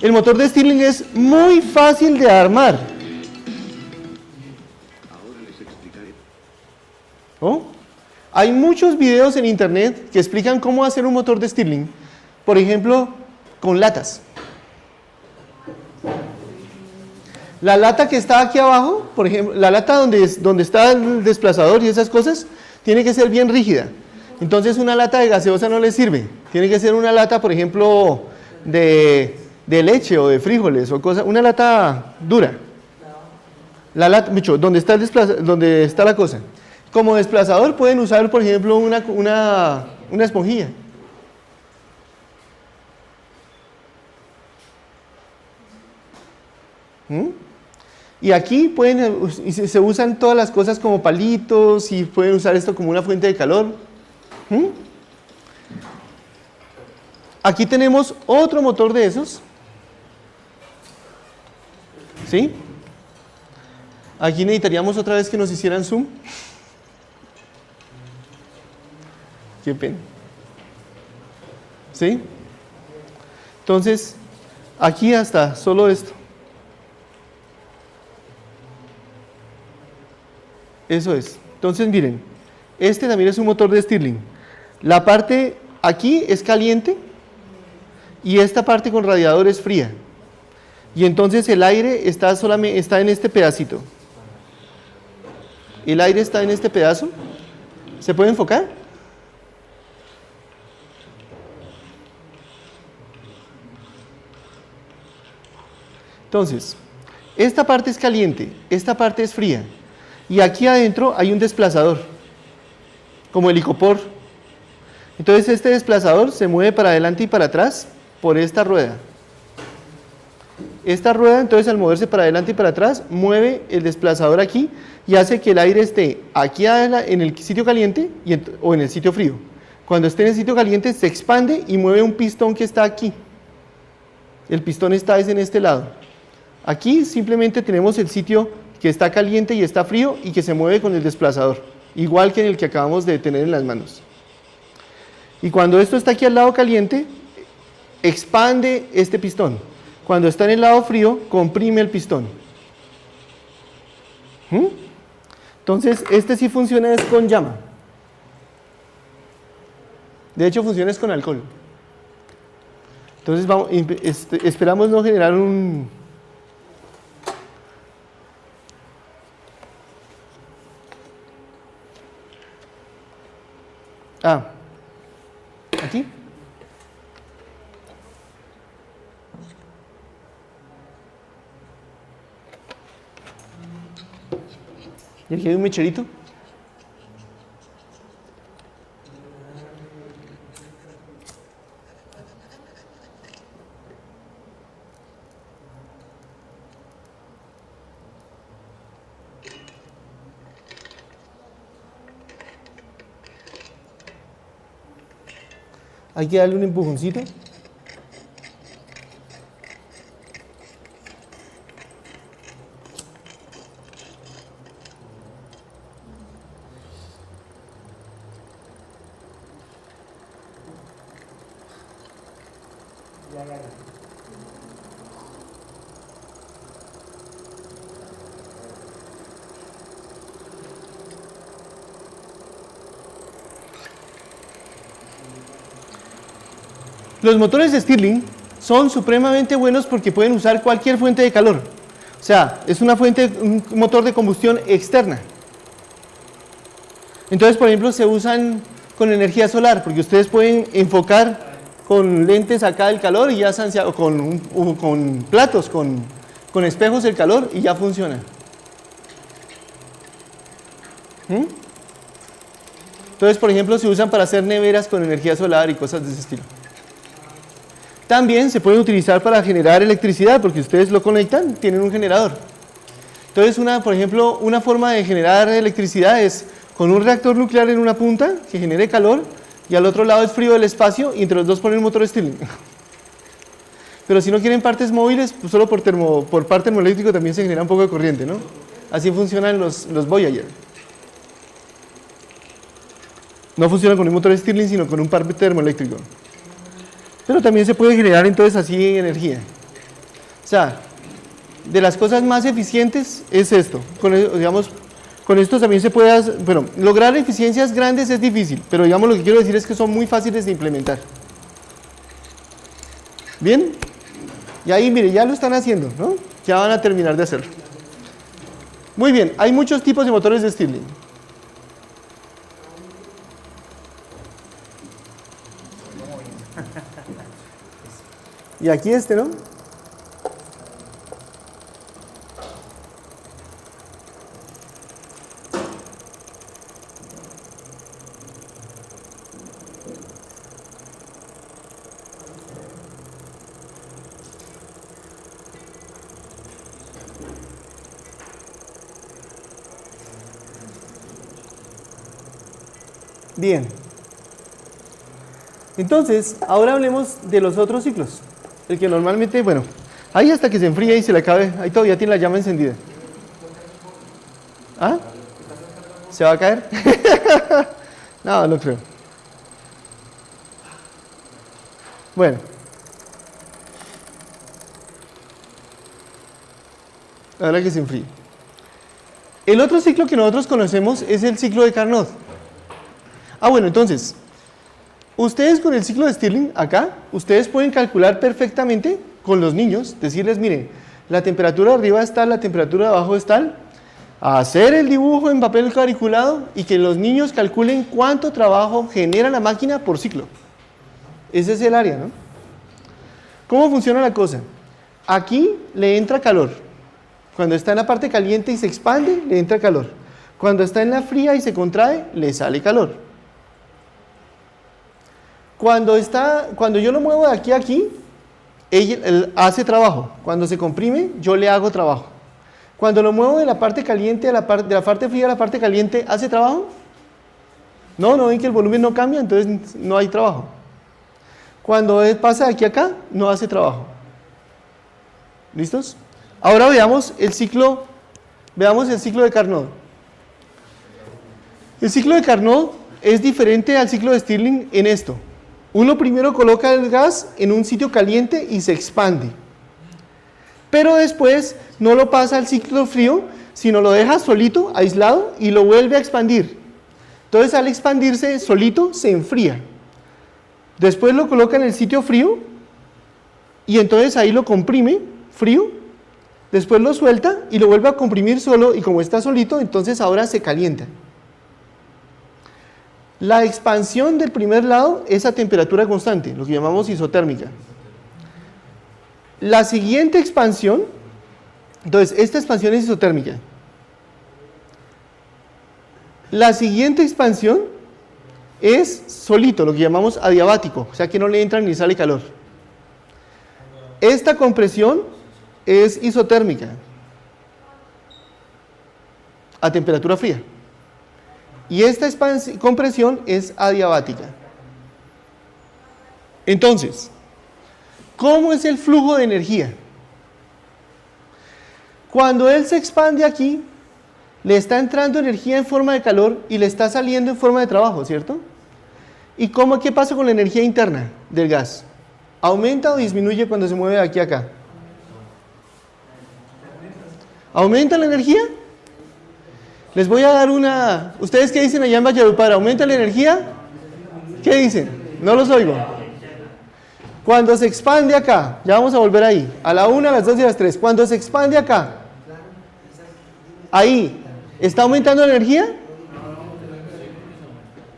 Speaker 1: El motor de Stirling es muy fácil de armar. ¿Oh? Hay muchos videos en internet que explican cómo hacer un motor de Stirling. Por ejemplo, con latas. La lata que está aquí abajo, por ejemplo, la lata donde está el desplazador y esas cosas, tiene que ser bien rígida. Entonces una lata de gaseosa no le sirve. Tiene que ser una lata, por ejemplo, de leche o de frijoles o cosas, una lata dura. La lata, donde está la cosa. Como desplazador pueden usar, por ejemplo, una esponjilla. Y aquí se usan todas las cosas como palitos y pueden usar esto como una fuente de calor. Aquí tenemos otro motor de esos. ¿Sí? Aquí necesitaríamos otra vez que nos hicieran zoom. Qué pena. ¿Sí? Entonces, aquí hasta solo esto. Eso es. Entonces, miren, este también es un motor de Stirling. La parte aquí es caliente y esta parte con radiador es fría. Y entonces el aire está en este pedacito. El aire está en este pedazo. ¿Se puede enfocar? Entonces, esta parte es caliente, esta parte es fría. Y aquí adentro hay un desplazador, como el icopor. Entonces este desplazador se mueve para adelante y para atrás por esta rueda. esta rueda, entonces al moverse para adelante y para atrás, mueve el desplazador aquí y hace que el aire esté aquí en el sitio caliente o en el sitio frío. Cuando esté en el sitio caliente se expande y mueve un pistón que está aquí. El pistón está en este lado. Aquí simplemente tenemos el sitio que está caliente y está frío y que se mueve con el desplazador, igual que en el que acabamos de tener en las manos. Y cuando esto está aquí al lado caliente, expande este pistón. Cuando está en el lado frío, comprime el pistón. Entonces, este sí funciona es con llama. De hecho, funciona es con alcohol. Entonces, esperamos no generar un... aquí. Y aquí hay un mecherito. Hay que darle un empujoncito. Los motores de Stirling son supremamente buenos porque pueden usar cualquier fuente de calor. O sea, es un motor de combustión externa. Entonces, por ejemplo, se usan con energía solar, porque ustedes pueden enfocar con lentes acá el calor y ya o con platos, con espejos el calor y ya funciona. Entonces, por ejemplo, se usan para hacer neveras con energía solar y cosas de ese estilo. También se pueden utilizar para generar electricidad, porque ustedes lo conectan, tienen un generador. Entonces, por ejemplo, una forma de generar electricidad es con un reactor nuclear en una punta que genere calor y al otro lado es frío del espacio y entre los dos ponen un motor Stirling. Pero si no quieren partes móviles, pues solo por par termoeléctrico también se genera un poco de corriente, ¿no? Así funcionan los Voyager. No funcionan con un motor Stirling, sino con un par termoeléctrico. Pero también se puede generar entonces así energía. O sea, de las cosas más eficientes es esto. Con esto también se puede hacer, bueno, lograr eficiencias grandes es difícil, pero digamos lo que quiero decir es que son muy fáciles de implementar. ¿Bien? Y ahí, mire, ya lo están haciendo, ¿no? Ya van a terminar de hacerlo. Muy bien, hay muchos tipos de motores de Stirling. Y aquí ¿no? Bien. Entonces, ahora hablemos de los otros ciclos. El que normalmente, bueno, ahí hasta que se enfríe y se le acabe, ahí todavía tiene la llama encendida. ¿Ah? ¿Se va a caer? No, no creo. Bueno. Ahora que se enfríe. El otro ciclo que nosotros conocemos es el ciclo de Carnot. Bueno, entonces, ustedes con el ciclo de Stirling, acá, ustedes pueden calcular perfectamente con los niños, decirles, miren, la temperatura de arriba es tal, la temperatura de abajo es tal, hacer el dibujo en papel cuadriculado y que los niños calculen cuánto trabajo genera la máquina por ciclo. Ese es el área, ¿no? ¿Cómo funciona la cosa? Aquí le entra calor. Cuando está en la parte caliente y se expande, le entra calor. Cuando está en la fría y se contrae, le sale calor. Cuando yo lo muevo de aquí a aquí, él hace trabajo. Cuando se comprime, yo le hago trabajo. Cuando lo muevo de la parte caliente de la parte fría a la parte caliente, ¿hace trabajo? No, no ven que el volumen no cambia, entonces no hay trabajo. Cuando pasa de aquí a acá, no hace trabajo. ¿Listos? Ahora veamos el ciclo de Carnot. El ciclo de Carnot es diferente al ciclo de Stirling en esto. Uno primero coloca el gas en un sitio caliente y se expande. Pero después no lo pasa al ciclo frío, sino lo deja solito, aislado, y lo vuelve a expandir. Entonces al expandirse solito se enfría. Después lo coloca en el sitio frío y entonces ahí lo comprime, frío. Después lo suelta y lo vuelve a comprimir solo, y como está solito, entonces ahora se calienta. La expansión del primer lado es a temperatura constante, lo que llamamos isotérmica. La siguiente expansión, entonces esta expansión es isotérmica. La siguiente expansión es solito, lo que llamamos adiabático, o sea que no le entra ni sale calor. Esta compresión es isotérmica, a temperatura fría. Y esta compresión es adiabática. Entonces, ¿cómo es el flujo de energía? Cuando él se expande aquí, le está entrando energía en forma de calor y le está saliendo en forma de trabajo, ¿cierto? ¿Y qué pasa con la energía interna del gas? ¿Aumenta o disminuye cuando se mueve de aquí a acá? ¿Aumenta la energía? Les voy a dar una... ¿Ustedes qué dicen allá en Valledupar? ¿Aumenta la energía? ¿Qué dicen? No los oigo. Cuando se expande acá, ya vamos a volver ahí, a la 1, a las 2 y a las 3. Cuando se expande acá, ahí, ¿está aumentando la energía?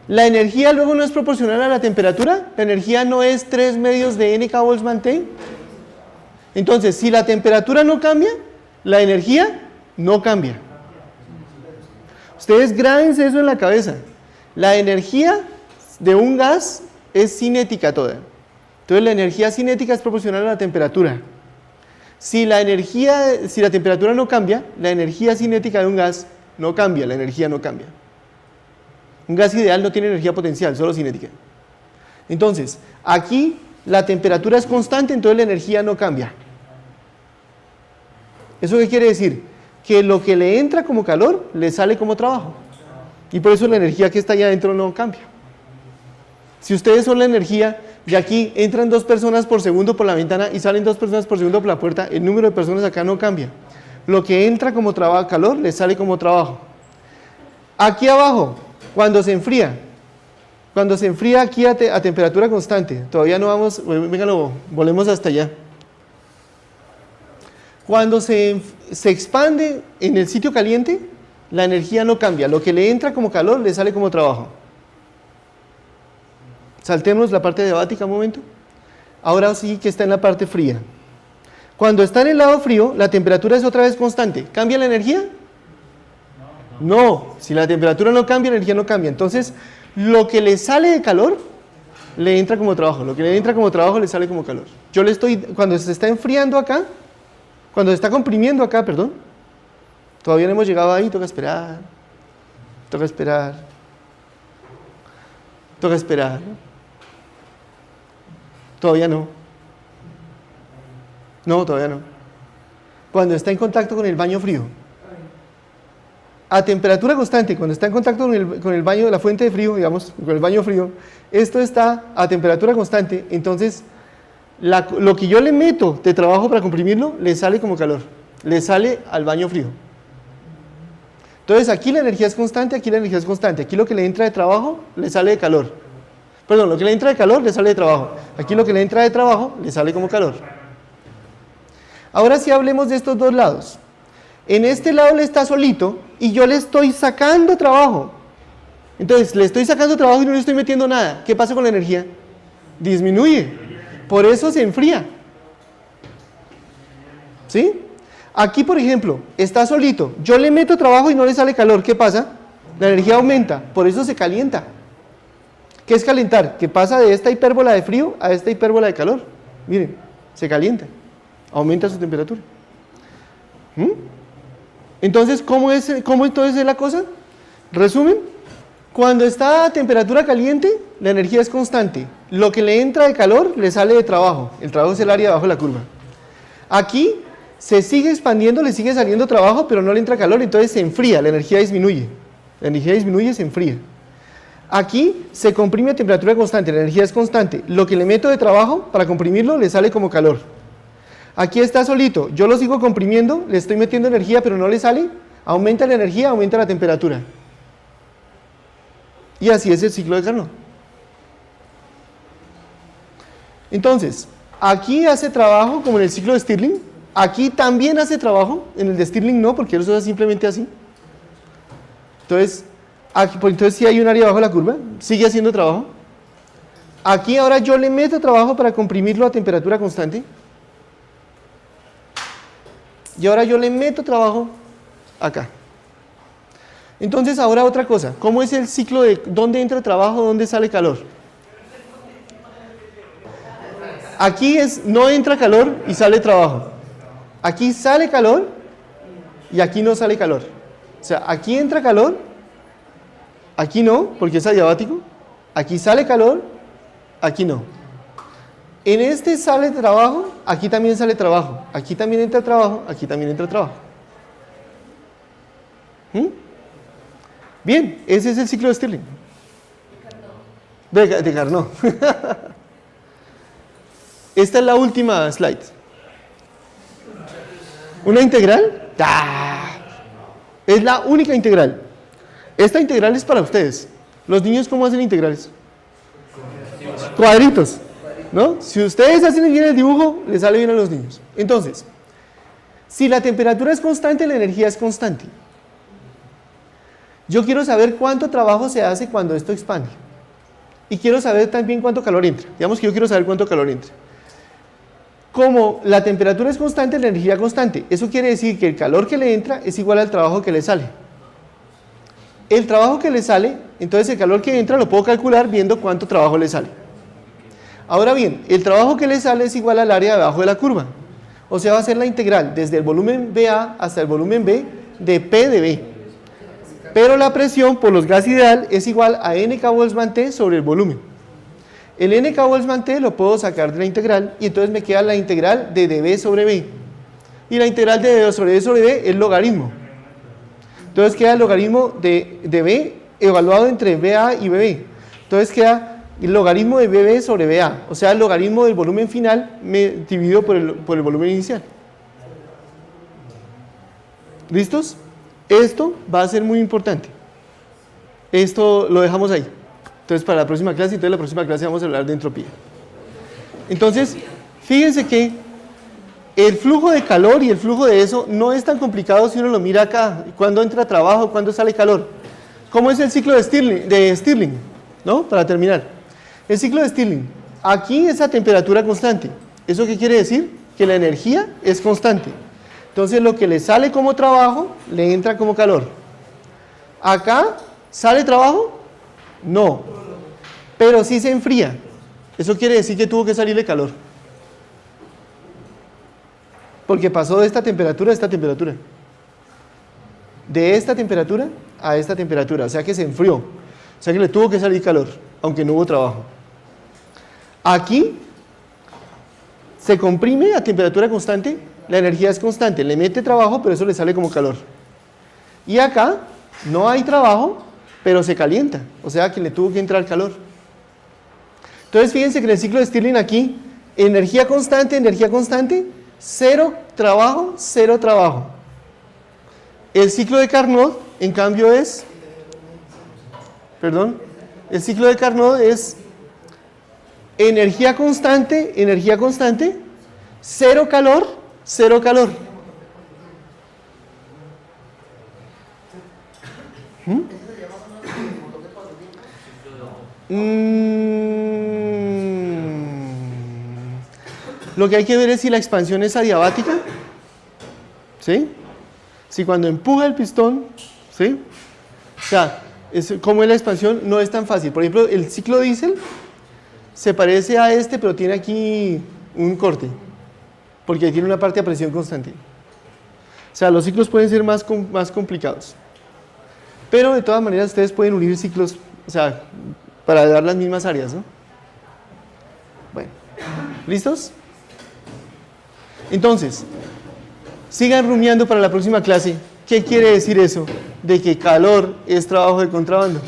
Speaker 1: ¿La energía luego no es proporcional a la temperatura? ¿La energía no es 3 medios de nK Boltzmann-T? Entonces, si la temperatura no cambia, la energía no cambia. Ustedes grábense eso en la cabeza. La energía de un gas es cinética toda. Entonces la energía cinética es proporcional a la temperatura. Si la temperatura no cambia, la energía cinética de un gas no cambia, la energía no cambia. Un gas ideal no tiene energía potencial, solo cinética. Entonces, aquí la temperatura es constante, entonces la energía no cambia. ¿Eso qué quiere decir? Que lo que le entra como calor, le sale como trabajo. Y por eso la energía que está allá adentro no cambia. Si ustedes son la energía, de aquí entran 2 personas por segundo por la ventana y salen 2 personas por segundo por la puerta, el número de personas acá no cambia. Lo que entra como calor, le sale como trabajo. Aquí abajo, cuando se enfría aquí a temperatura constante, todavía no vamos, venga, volvemos hasta allá. Cuando se expande en el sitio caliente, la energía no cambia. Lo que le entra como calor, le sale como trabajo. Saltemos la parte adiabática un momento. Ahora sí que está en la parte fría. Cuando está en el lado frío, la temperatura es otra vez constante. ¿Cambia la energía? No. Si la temperatura no cambia, la energía no cambia. Entonces, lo que le sale de calor, le entra como trabajo. Lo que le entra como trabajo, le sale como calor. Cuando se está enfriando acá, cuando se está comprimiendo acá, perdón, todavía no hemos llegado ahí, toca esperar. Todavía no. No, todavía no. Cuando está en contacto con el baño frío, a temperatura constante, cuando está en contacto con el baño de la fuente de frío, digamos, con el baño frío, esto está a temperatura constante, entonces lo que yo le meto de trabajo para comprimirlo, le sale como calor, le sale al baño frío. Entonces aquí la energía es constante, aquí la energía es constante, aquí lo que le entra de trabajo, le sale de calor. Perdón, lo que le entra de calor, le sale de trabajo. Aquí lo que le entra de trabajo, le sale como calor. Ahora sí hablemos de estos dos lados. En este lado le está solito y yo le estoy sacando trabajo. Entonces le estoy sacando trabajo y no le estoy metiendo nada. ¿Qué pasa con la energía? Disminuye. Por eso se enfría. ¿Sí? Aquí, por ejemplo, está solito. Yo le meto trabajo y no le sale calor. ¿Qué pasa? La energía aumenta. Por eso se calienta. ¿Qué es calentar? Que pasa de esta hipérbola de frío a esta hipérbola de calor. Miren. se calienta, aumenta su temperatura. Entonces, ¿cómo entonces es la cosa? Resumen, cuando está a temperatura caliente, la energía es constante. Lo que le entra de calor le sale de trabajo. El trabajo es el área debajo de la curva. Aquí se sigue expandiendo, le sigue saliendo trabajo, pero no le entra calor, entonces se enfría, la energía disminuye. La energía disminuye, se enfría. Aquí se comprime a temperatura constante, la energía es constante. Lo que le meto de trabajo para comprimirlo le sale como calor. Aquí está solito, yo lo sigo comprimiendo, le estoy metiendo energía, pero no le sale, aumenta la energía, aumenta la temperatura. Y así es el ciclo de Carnot. Entonces, aquí hace trabajo como en el ciclo de Stirling, aquí también hace trabajo, en el de Stirling no, porque eso es simplemente así. Entonces, aquí, pues entonces sí hay un área bajo la curva, sigue haciendo trabajo. Aquí ahora yo le meto trabajo para comprimirlo a temperatura constante. Y ahora yo le meto trabajo acá. Entonces ahora otra cosa, ¿cómo es el ciclo de dónde entra trabajo, dónde sale calor? Aquí no entra calor y sale trabajo. Aquí sale calor y aquí no sale calor. O sea, aquí entra calor, aquí no, porque es adiabático. Aquí sale calor, aquí no. En este sale trabajo, aquí también sale trabajo. Aquí también entra trabajo, aquí también entra trabajo. Bien, ese es el ciclo de Stirling. De Carnot. Esta es la última slide. ¿Una integral? Es la única integral. Esta integral es para ustedes. Los niños, ¿cómo hacen integrales? Cuadritos, ¿no? Si ustedes hacen bien el dibujo, les sale bien a los niños. Entonces, si la temperatura es constante, la energía es constante. Yo quiero saber cuánto trabajo se hace cuando esto expande. Y quiero saber también cuánto calor entra. Digamos que yo quiero saber cuánto calor entra. Como la temperatura es constante, la energía es constante. Eso quiere decir que el calor que le entra es igual al trabajo que le sale. El trabajo que le sale, entonces el calor que entra lo puedo calcular viendo cuánto trabajo le sale. Ahora bien, el trabajo que le sale es igual al área de abajo de la curva. O sea, va a ser la integral desde el volumen BA hasta el volumen B de P de B. Pero la presión por los gas ideal es igual a NK Boltzmann T sobre el volumen. El NK Boltzmann T lo puedo sacar de la integral y entonces me queda la integral de dB sobre B. Y la integral de dB sobre B es logaritmo. Entonces queda el logaritmo de B evaluado entre BA y BB. Entonces queda el logaritmo de BB sobre BA, o sea, el logaritmo del volumen final dividido por el volumen inicial. ¿Listos? Esto va a ser muy importante. Esto lo dejamos ahí. Entonces para la próxima clase, la próxima clase vamos a hablar de entropía. Entonces, fíjense que el flujo de calor y el flujo de eso no es tan complicado si uno lo mira acá. Cuándo entra trabajo, cuándo sale calor. ¿Cómo es el ciclo de Stirling? ¿No? Para terminar. El ciclo de Stirling. Aquí es a temperatura constante. ¿Eso qué quiere decir? Que la energía es constante. Entonces lo que le sale como trabajo, le entra como calor. Acá, ¿sale trabajo? No. Pero sí se enfría. Eso quiere decir que tuvo que salirle calor. Porque pasó de esta temperatura a esta temperatura. De esta temperatura a esta temperatura. O sea que se enfrió. O sea que le tuvo que salir calor, aunque no hubo trabajo. Aquí se comprime a temperatura constante, la energía es constante, le mete trabajo, pero eso le sale como calor. Y acá no hay trabajo, pero se calienta. O sea que le tuvo que entrar calor. Entonces fíjense que en el ciclo de Stirling aquí, energía constante, cero trabajo, cero trabajo. El ciclo de Carnot, en cambio, es, el ciclo de Carnot es energía constante, cero calor, cero calor. Lo que hay que ver es si la expansión es adiabática, ¿sí? Si cuando empuja el pistón, ¿sí? O sea, como es la expansión, no es tan fácil. Por ejemplo, el ciclo diésel se parece a este, pero tiene aquí un corte. porque ahí tiene una parte a presión constante. O sea, los ciclos pueden ser más complicados. Pero de todas maneras ustedes pueden unir ciclos, o sea, para dar las mismas áreas, ¿no? Bueno, ¿listos? Entonces, sigan rumiando para la próxima clase. ¿Qué quiere decir eso? De que calor es trabajo de contrabando.